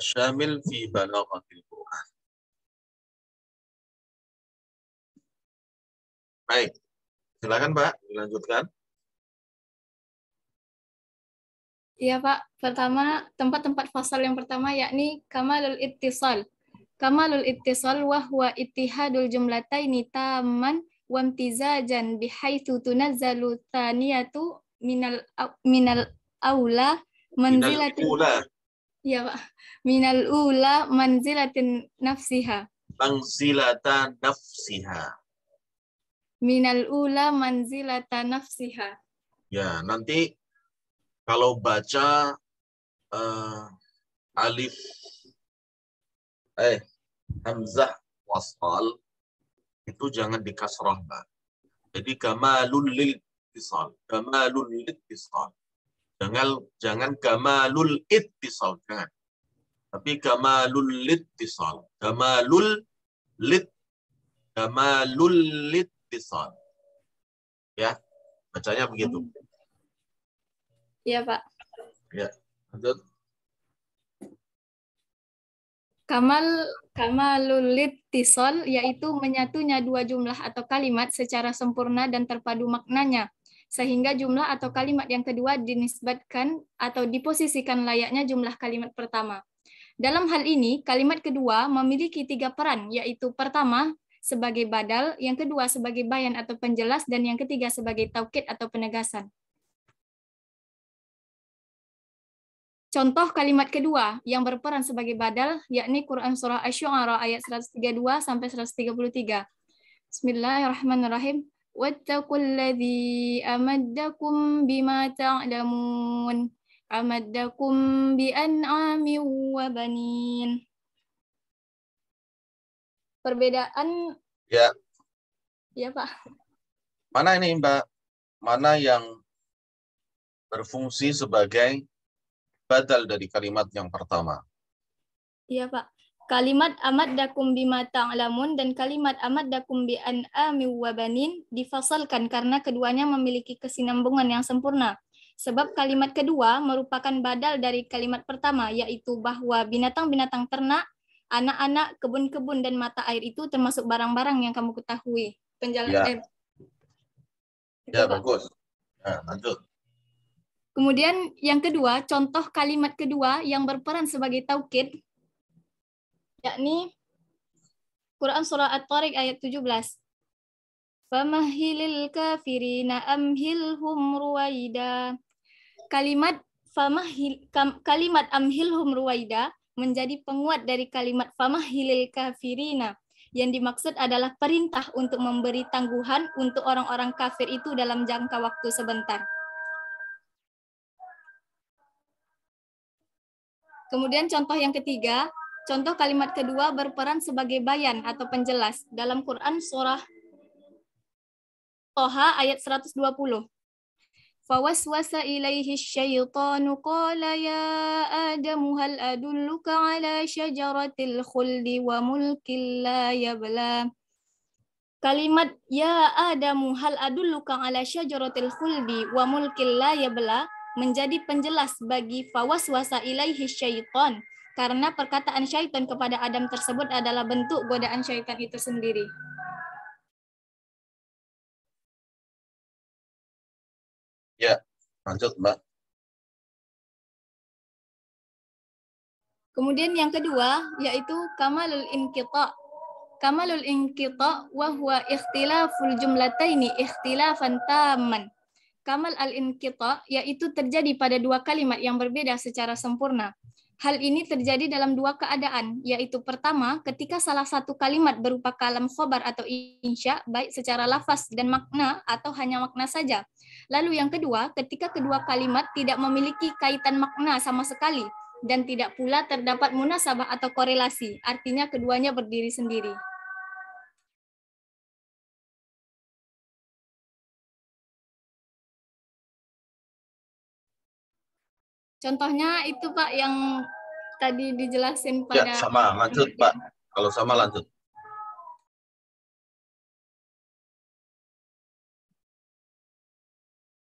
Syamil fi balaghatil Quran. Baik. Silakan Pak, dilanjutkan. Iya, Pak. Pertama, tempat-tempat fasal yang pertama yakni kamalul ittisal. Kamalul ittisal wa huwa ittihadul jumlataini tamman wa imtizajan bihaitsu tunazzalu thaniyatu minal aula manzilatin. Iya, Pak. Minal ula manzilatin nafsiha. Manzilatan nafsiha. Minal ula manzilatan nafsiha. Ya, nanti kalau baca alif hamzah wasal itu jangan dikasrah, Mbak. Jadi kamalul lil ittisal, kamalul lil ittisal. Jangan kamalul ittisal, jangan. Tapi kamalul littisal, kamalul littisal. Ya, bacanya begitu. Iya, Pak. Ya, lanjut. Kamalul ittisal yaitu menyatunya dua jumlah atau kalimat secara sempurna dan terpadu maknanya, sehingga jumlah atau kalimat yang kedua dinisbatkan atau diposisikan layaknya jumlah kalimat pertama. Dalam hal ini, kalimat kedua memiliki 3 peran, yaitu pertama sebagai badal, yang kedua sebagai bayan atau penjelas, dan yang ketiga sebagai taukid atau penegasan. Contoh kalimat kedua yang berperan sebagai badal, yakni Quran Surah Asy-Syu'ara ayat 132-133. Bismillahirrahmanirrahim. Wattaqulladzi amaddakum bima ta'lamun. Amaddakum bi an'amin wa banin. Perbedaan. Ya. Ya, Pak. Mana ini, Mbak? Mana yang berfungsi sebagai badal dari kalimat yang pertama? Iya, Pak. Kalimat amaddakum bima ta'lamun dan kalimat amaddakum bi an'amin wa banin difasalkan karena keduanya memiliki kesinambungan yang sempurna. Sebab kalimat kedua merupakan badal dari kalimat pertama, yaitu bahwa binatang-binatang ternak, anak-anak, kebun-kebun, dan mata air itu termasuk barang-barang yang kamu ketahui. Ya, bagus. Nah, lanjut. Kemudian yang kedua, contoh kalimat kedua yang berperan sebagai taukid, yakni Quran Surah At-Tariq ayat 17. Famahilil kafirina amhilhum ruwaida. Kalimat amhilhum ruwaida menjadi penguat dari kalimat famahilil kafirina. Yang dimaksud adalah perintah untuk memberi tangguhan untuk orang-orang kafir itu dalam jangka waktu sebentar. Kemudian contoh yang ketiga, contoh kalimat kedua berperan sebagai bayan atau penjelas dalam Quran Surah Toha ayat 120. Fawaswasa ilaihi syaitanu qala ya Adamu hal adulluka ala syajaratil khuldi wa mulkin la yabla. Kalimat ya Adamu hal adulluka ala syajaratil khuldi wa mulkil la yabla menjadi penjelas bagi fawaswasa ilaihi syaitan, karena perkataan syaitan kepada Adam tersebut adalah bentuk godaan syaitan itu sendiri. Ya, lanjut Mbak. Kemudian yang kedua yaitu kamalul inqita. Kamalul inqita wa huwa ikhtilaful jumlataini ikhtilafan tamman. Kamal al-inqita yaitu terjadi pada dua kalimat yang berbeda secara sempurna. Hal ini terjadi dalam dua keadaan, yaitu pertama, ketika salah satu kalimat berupa kalam khobar atau insya, baik secara lafaz dan makna atau hanya makna saja. Lalu yang kedua, ketika kedua kalimat tidak memiliki kaitan makna sama sekali, dan tidak pula terdapat munasabah atau korelasi, artinya keduanya berdiri sendiri. Contohnya itu Pak yang tadi dijelasin pada... Ya, sama. Lanjut Pak. Kalau sama lanjut.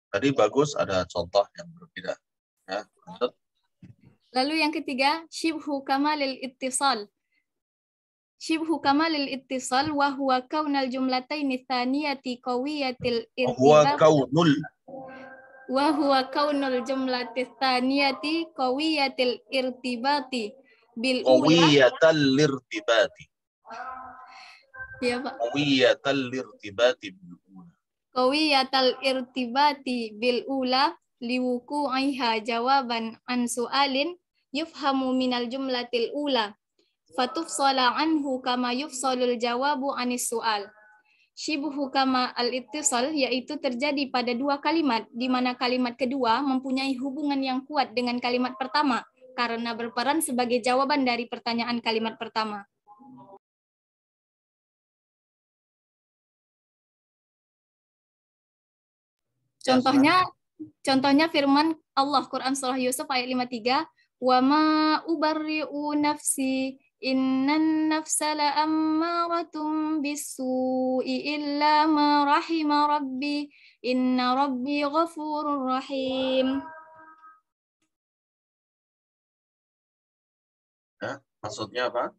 Tadi bagus ada contoh yang berbeda. Ya, lanjut. Lalu yang ketiga, syibhu kamalil ittisal. Syibhu kamalil ittisal wa huwa kaunal jumlataini tsaniyati qawiyatil irtibab. Wa huwa kaunul jumlati tsaniyati qawiyatil irtibati bil ula. Qawiyatal irtibati. Ya, Pak. Qawiyatal irtibati bil ula. Qawiyatal irtibati bil ula liwuku'iha jawaban an su'alin yufhamu minal jumlatil ula fatufsala anhu kama yufsalul jawabu anis su'al. Syibhu kama al-ittisal yaitu terjadi pada dua kalimat di mana kalimat kedua mempunyai hubungan yang kuat dengan kalimat pertama karena berperan sebagai jawaban dari pertanyaan kalimat pertama. Contohnya firman Allah Quran surah Yusuf ayat 53, "Wa ma ubarri'u nafsi innan nafsa la'ammaratun bis-su'i illa ma rahima rabbi inna rabbi ghafurur rahim." Ya, maksudnya apa?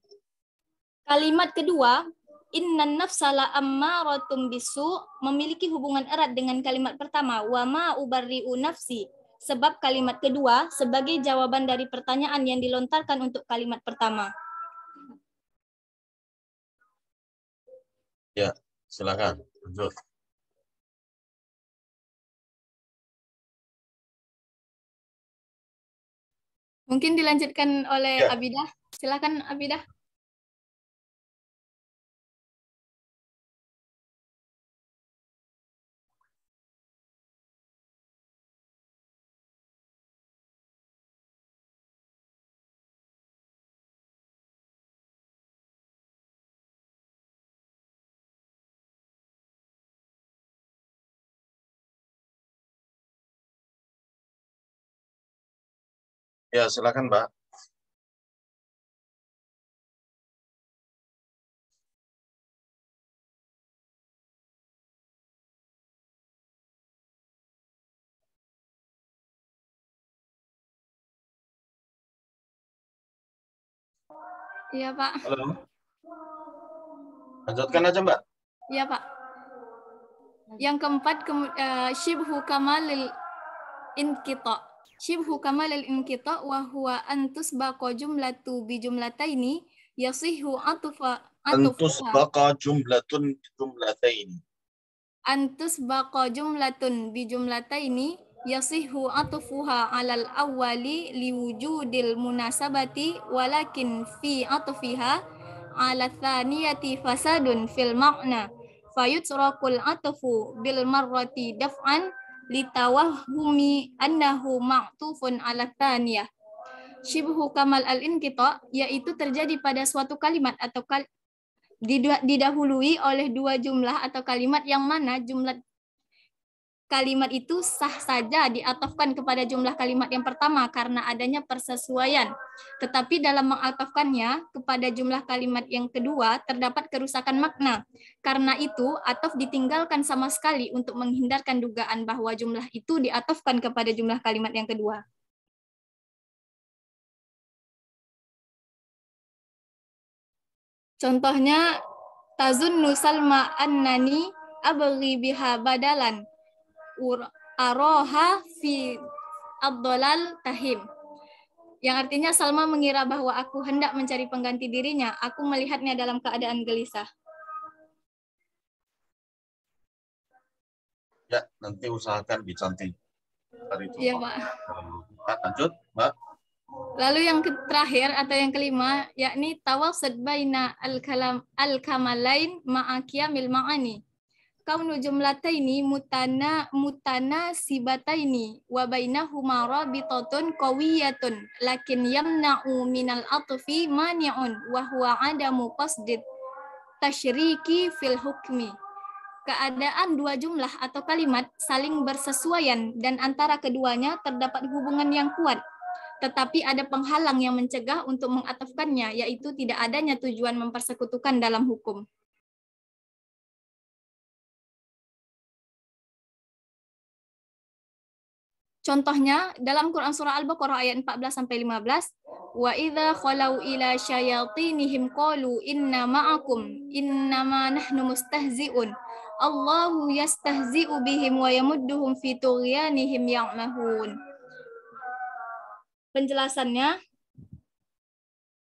Kalimat kedua, innan nafsa la'ammaratun bisu, memiliki hubungan erat dengan kalimat pertama, wa ma ubarri'u nafsi. Sebab kalimat kedua sebagai jawaban dari pertanyaan yang dilontarkan untuk kalimat pertama. Ya, silakan. Lanjut. Mungkin dilanjutkan oleh Ya. Abidah. Silakan Abidah. Ya, silakan, Mbak. Iya, Pak. Halo. Lanjutkan aja, Mbak. Iya, Pak. Yang keempat, syibhu kamalil inqita. Syibhu kamalil inqita wa huwa antus baqa jumlatu bi jumlataini yasihu Antus baqa jumlatun bi jumlataini. Antus baqa jumlatun bi jumlataini yasihu atfuha alal awwali liwujudil munasabati walakin fi atfiha ala thaniyati fasadun fil ma'na fayutsrakul atfu bil marrati daf'an litawahhumi annahu ma'tufun ala thaniyah. Syibhu kamal al-inqita yaitu terjadi pada suatu kalimat atau didahului oleh dua jumlah atau kalimat yang mana kalimat itu sah saja diatofkan kepada jumlah kalimat yang pertama karena adanya persesuaian. Tetapi dalam mengatofkannya kepada jumlah kalimat yang kedua terdapat kerusakan makna. Karena itu, atof ditinggalkan sama sekali untuk menghindarkan dugaan bahwa jumlah itu diatofkan kepada jumlah kalimat yang kedua. Contohnya, tazunnu Salma annani abghi biha badalan aroha fi ad-dhalal tahim. Yang artinya Salma mengira bahwa aku hendak mencari pengganti dirinya. Aku melihatnya dalam keadaan gelisah. Ya, nanti usahakan dicantik. Iya, Pak. Lanjut, Mbak. Lalu yang terakhir atau yang kelima, yakni tawasud baina al-kamalain ma'akiyamil ma'ani. Kaunu jumlataini mutana sibataini wa bainahuma rabitatun qawiyatun lakin yamna'u minal atfi mani'un wa huwa adamu qasdid tasyriki fil hukmi. Keadaan dua jumlah atau kalimat saling bersesuaian dan antara keduanya terdapat hubungan yang kuat. Tetapi ada penghalang yang mencegah untuk mengatofkannya, yaitu tidak adanya tujuan mempersekutukan dalam hukum. Contohnya, dalam Quran Surah Al-Baqarah ayat 14-15, وَإِذَا خَلَوْا إِلَى شَيَاطِينِهِمْ قَالُوا إِنَّا مَعَكُمْ إِنَّمَا نَحْنُ مُسْتَهْزِئُونَ اللَّهُ يَسْتَهْزِئُ بِهِمْ وَيَمُدُّهُمْ فِي طُغْيَانِهِمْ يَعْمَهُونَ. Penjelasannya,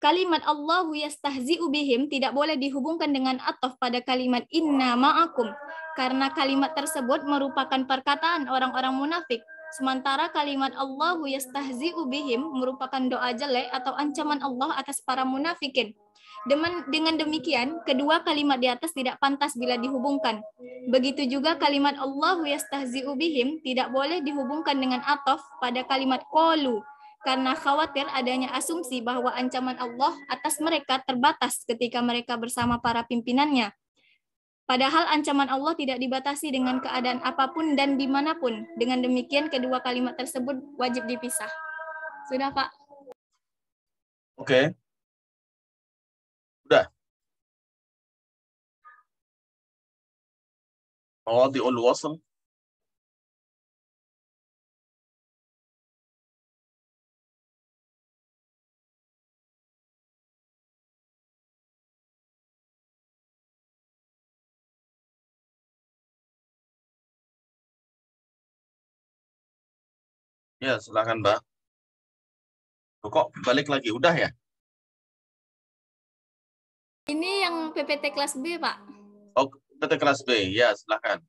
kalimat Allahu yastahzi'u bihim tidak boleh dihubungkan dengan ataf pada kalimat inna ma'akum, karena kalimat tersebut merupakan perkataan orang-orang munafik. Sementara kalimat Allahu yastahzi'u bihim merupakan doa jelek atau ancaman Allah atas para munafikin. Dengan demikian, kedua kalimat di atas tidak pantas bila dihubungkan. Begitu juga kalimat Allahu yastahzi'u bihim tidak boleh dihubungkan dengan ataf pada kalimat qalu, karena khawatir adanya asumsi bahwa ancaman Allah atas mereka terbatas ketika mereka bersama para pimpinannya. Padahal ancaman Allah tidak dibatasi dengan keadaan apapun dan dimanapun. Dengan demikian, kedua kalimat tersebut wajib dipisah. Sudah, Pak? Oke. Udah. Mawadi'ul wasl. Ya, silakan, Mbak. Kok balik lagi? Udah ya? Ini yang PPT kelas B, Pak. Oh, PPT kelas B. Ya, silakan.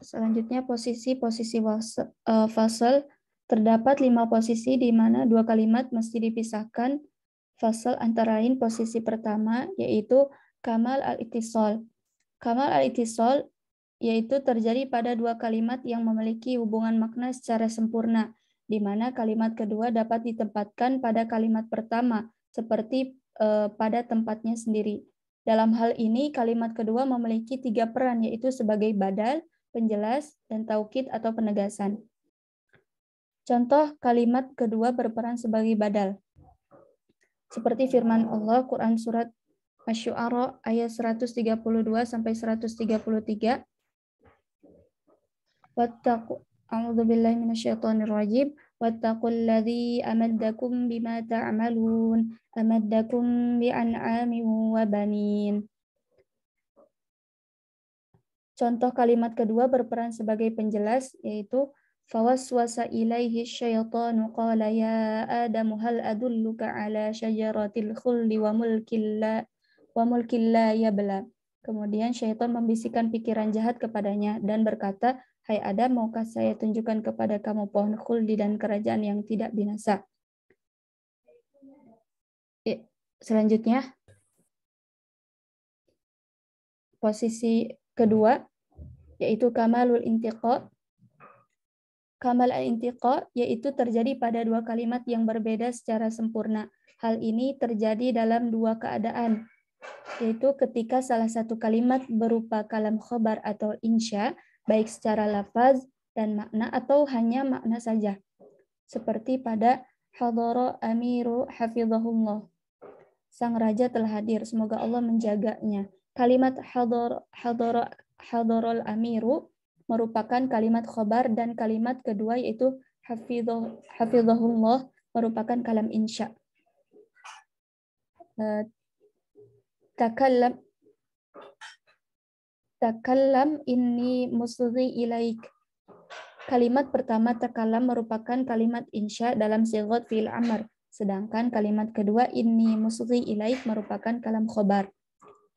Selanjutnya posisi fasal. Terdapat 5 posisi di mana 2 kalimat mesti dipisahkan fasal, antara lain posisi pertama yaitu kamal al-ittisal. Kamal al-ittisal yaitu terjadi pada 2 kalimat yang memiliki hubungan makna secara sempurna, di mana kalimat kedua dapat ditempatkan pada kalimat pertama seperti pada tempatnya sendiri. Dalam hal ini, kalimat kedua memiliki 3 peran, yaitu sebagai badal, penjelas, dan taukid atau penegasan. Contoh kalimat kedua berperan sebagai badal. Seperti firman Allah, Quran Surat Asy-Syu'ara ayat 132-133. A'udzubillahi minasyaitonirrajim. Wattaqulladzi amaddakum bima ta'malun amaddakum bi'an'amin wa banin. Contoh kalimat kedua berperan sebagai penjelas, yaitu fawaswasa ilaihi syaitanu qala ya adamu hal adulluka ala syajaratil khuldi wa mulkin la yabla. Kemudian syaitan membisikkan pikiran jahat kepadanya dan berkata, hai Adam, maukah saya tunjukkan kepada kamu pohon khuldi dan kerajaan yang tidak binasa. Selanjutnya, posisi kedua, yaitu kamalul intiqa. Kamal al-intiqa yaitu terjadi pada dua kalimat yang berbeda secara sempurna. Hal ini terjadi dalam dua keadaan, yaitu ketika salah satu kalimat berupa kalam khobar atau insya, baik secara lafaz dan makna atau hanya makna saja. Seperti pada hadara amiru hafizahullah. Sang raja telah hadir, semoga Allah menjaganya. Kalimat hadarul amiru merupakan kalimat khobar dan kalimat kedua yaitu hafizahullah merupakan kalam insya. Takallam inni musghi ilaik. Kalimat pertama takallam merupakan kalimat insya dalam sighat fi'il amr, sedangkan kalimat kedua inni musghi ilaik merupakan kalam khobar.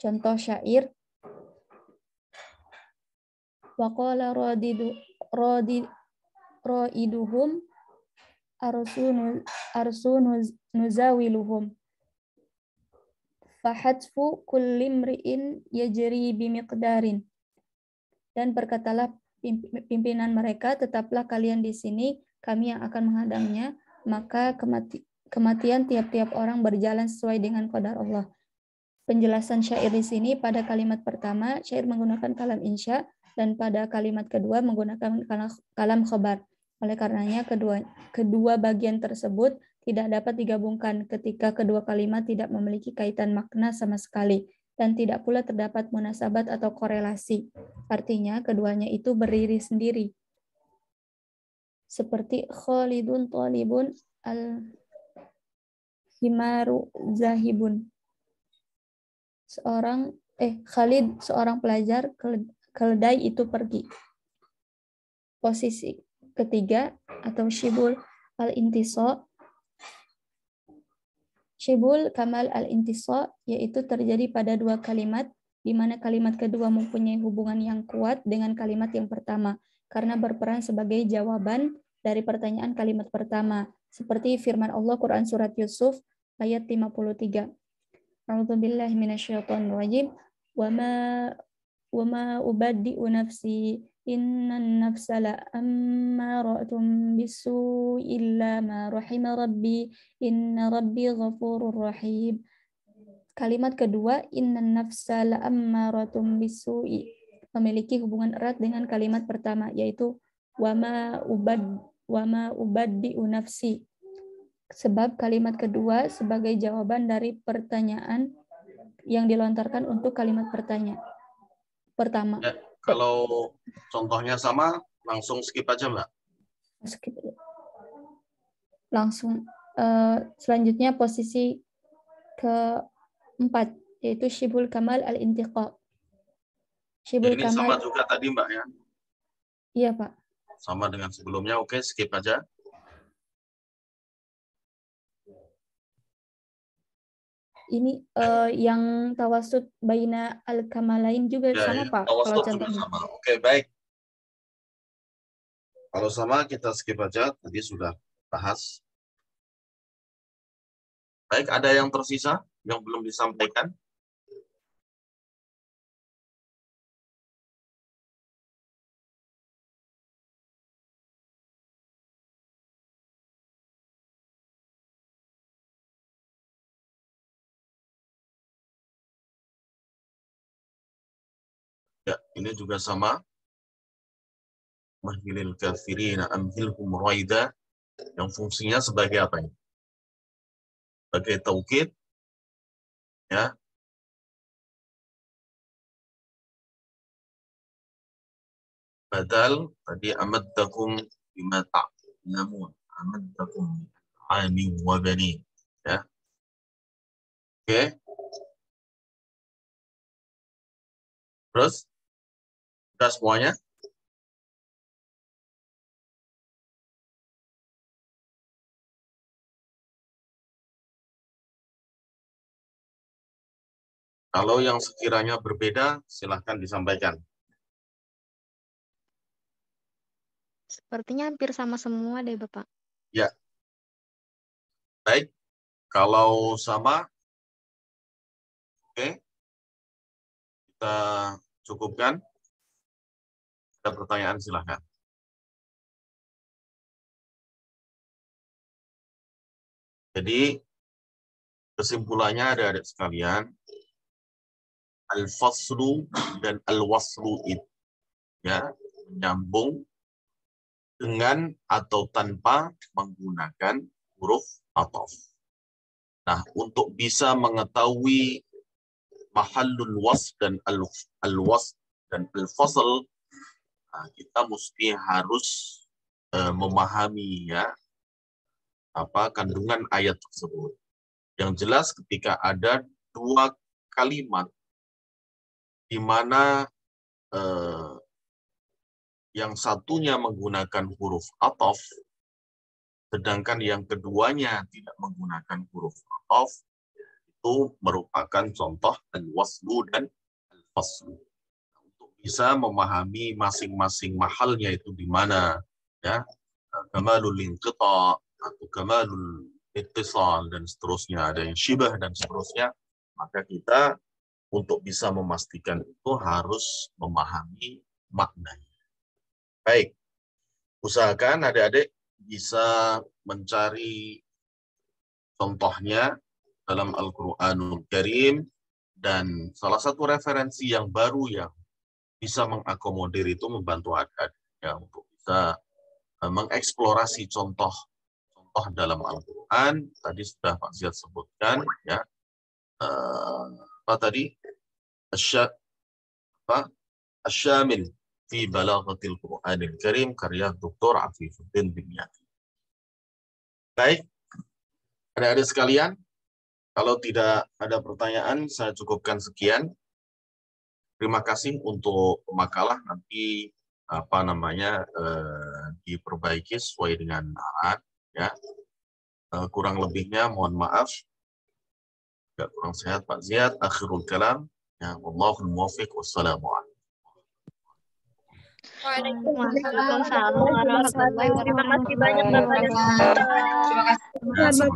Contoh syair, waqala raiduhum arsu nuzawiluhum fahatfu kulli mri'in yajri bimiqdarin. Dan berkatalah pimpinan mereka, tetaplah kalian di sini, kami yang akan menghadangnya, maka kematian tiap-tiap orang berjalan sesuai dengan qadar Allah. Penjelasan syair di sini, pada kalimat pertama syair menggunakan kalam insya dan pada kalimat kedua menggunakan kalam khobar. Oleh karenanya kedua bagian tersebut tidak dapat digabungkan ketika kedua kalimat tidak memiliki kaitan makna sama sekali dan tidak pula terdapat munasabat atau korelasi. Artinya keduanya itu berdiri sendiri. Seperti Khalidun talibun al-himaru zahibun. Khalid seorang pelajar, keledai itu pergi. Posisi ketiga atau syibul al-intiso. Syibul kamal al-intiso yaitu terjadi pada dua kalimat di mana kalimat kedua mempunyai hubungan yang kuat dengan kalimat yang pertama karena berperan sebagai jawaban dari pertanyaan kalimat pertama. Seperti firman Allah Quran surat Yusuf ayat 53. A'udzubillahi minasyaitonirrajim. Wa ma ubaddi'u nafsi innan nafsa la'ammaratun bisu'i illa ma rahima rabbi inna rabbi ghafurur rahim. Kalimat kedua innan nafsa la'ammaratun bisu'i memiliki hubungan erat dengan kalimat pertama yaitu wa ma ubaddi'u nafsi. Sebab kalimat kedua sebagai jawaban dari pertanyaan yang dilontarkan untuk kalimat pertama. Ya, kalau contohnya sama, langsung skip aja, Mbak. Skip. Langsung. Selanjutnya posisi keempat, yaitu syibul kamal al-intiqa. Syibul ini kamal. Sama juga tadi, Mbak, ya? Iya, Pak. Sama dengan sebelumnya, oke, skip aja. Ini yang tawasud baina al-kamalain juga ya, sama, Pak. Kalau contohnya sama. Oke, baik. Kalau sama kita skip aja, tadi sudah bahas. Baik, ada yang tersisa yang belum disampaikan? Ya, ini juga sama. Mahilil kafirina amhilhum raida, yang fungsinya sebagai apa ini? Sebagai taukid, ya. Badal tadi amaddakum bima ta'lamun, amaddakum ani wa bani, ya. Oke. Terus sudah semuanya? Kalau yang sekiranya berbeda, silahkan disampaikan. Sepertinya hampir sama semua deh, Bapak. Ya. Baik. Kalau sama, oke. Kita cukupkan. Ada pertanyaan, silahkan. Jadi kesimpulannya adik-adik sekalian, al-faslu dan al-waslu itu ya menyambung dengan atau tanpa menggunakan huruf ataf. Nah, untuk bisa mengetahui mahallul wasl dan al-wasl dan al-fasl, nah, kita mesti harus memahami ya apa kandungan ayat tersebut. Yang jelas ketika ada dua kalimat di mana yang satunya menggunakan huruf ataf, sedangkan yang keduanya tidak menggunakan huruf ataf, itu merupakan contoh al-waslu dan al-faslu. Untuk bisa memahami masing-masing mahalnya itu di mana, ya, kamalul inqita atau kamalul ittisal dan seterusnya, ada yang syibah dan seterusnya, maka kita untuk bisa memastikan itu harus memahami maknanya. Baik, usahakan adik-adik bisa mencari contohnya dalam Al-Quranul Karim, dan salah satu referensi yang baru yang bisa mengakomodir itu membantu adik-adik ya, untuk bisa mengeksplorasi contoh dalam Al-Quran. Tadi sudah Pak Ziyad sebutkan ya, apa tadi? Asyamil fi balaghatil Qur'anil Karim karya Dr. Afifuddin Dimyati. Baik, adik-adik sekalian, kalau tidak ada pertanyaan, saya cukupkan sekian. Terima kasih untuk makalah, nanti apa namanya diperbaiki sesuai dengan arahan ya. Kurang lebihnya mohon maaf. Agak kurang sehat Pak Ziyad. Akhirul kalam ya, wallahul muwaffiq. Wassalamualaikum. Waalaikumsalam warahmatullahi wabarakatuh. Terima kasih banyak Bapak dan Ibu. Terima kasih.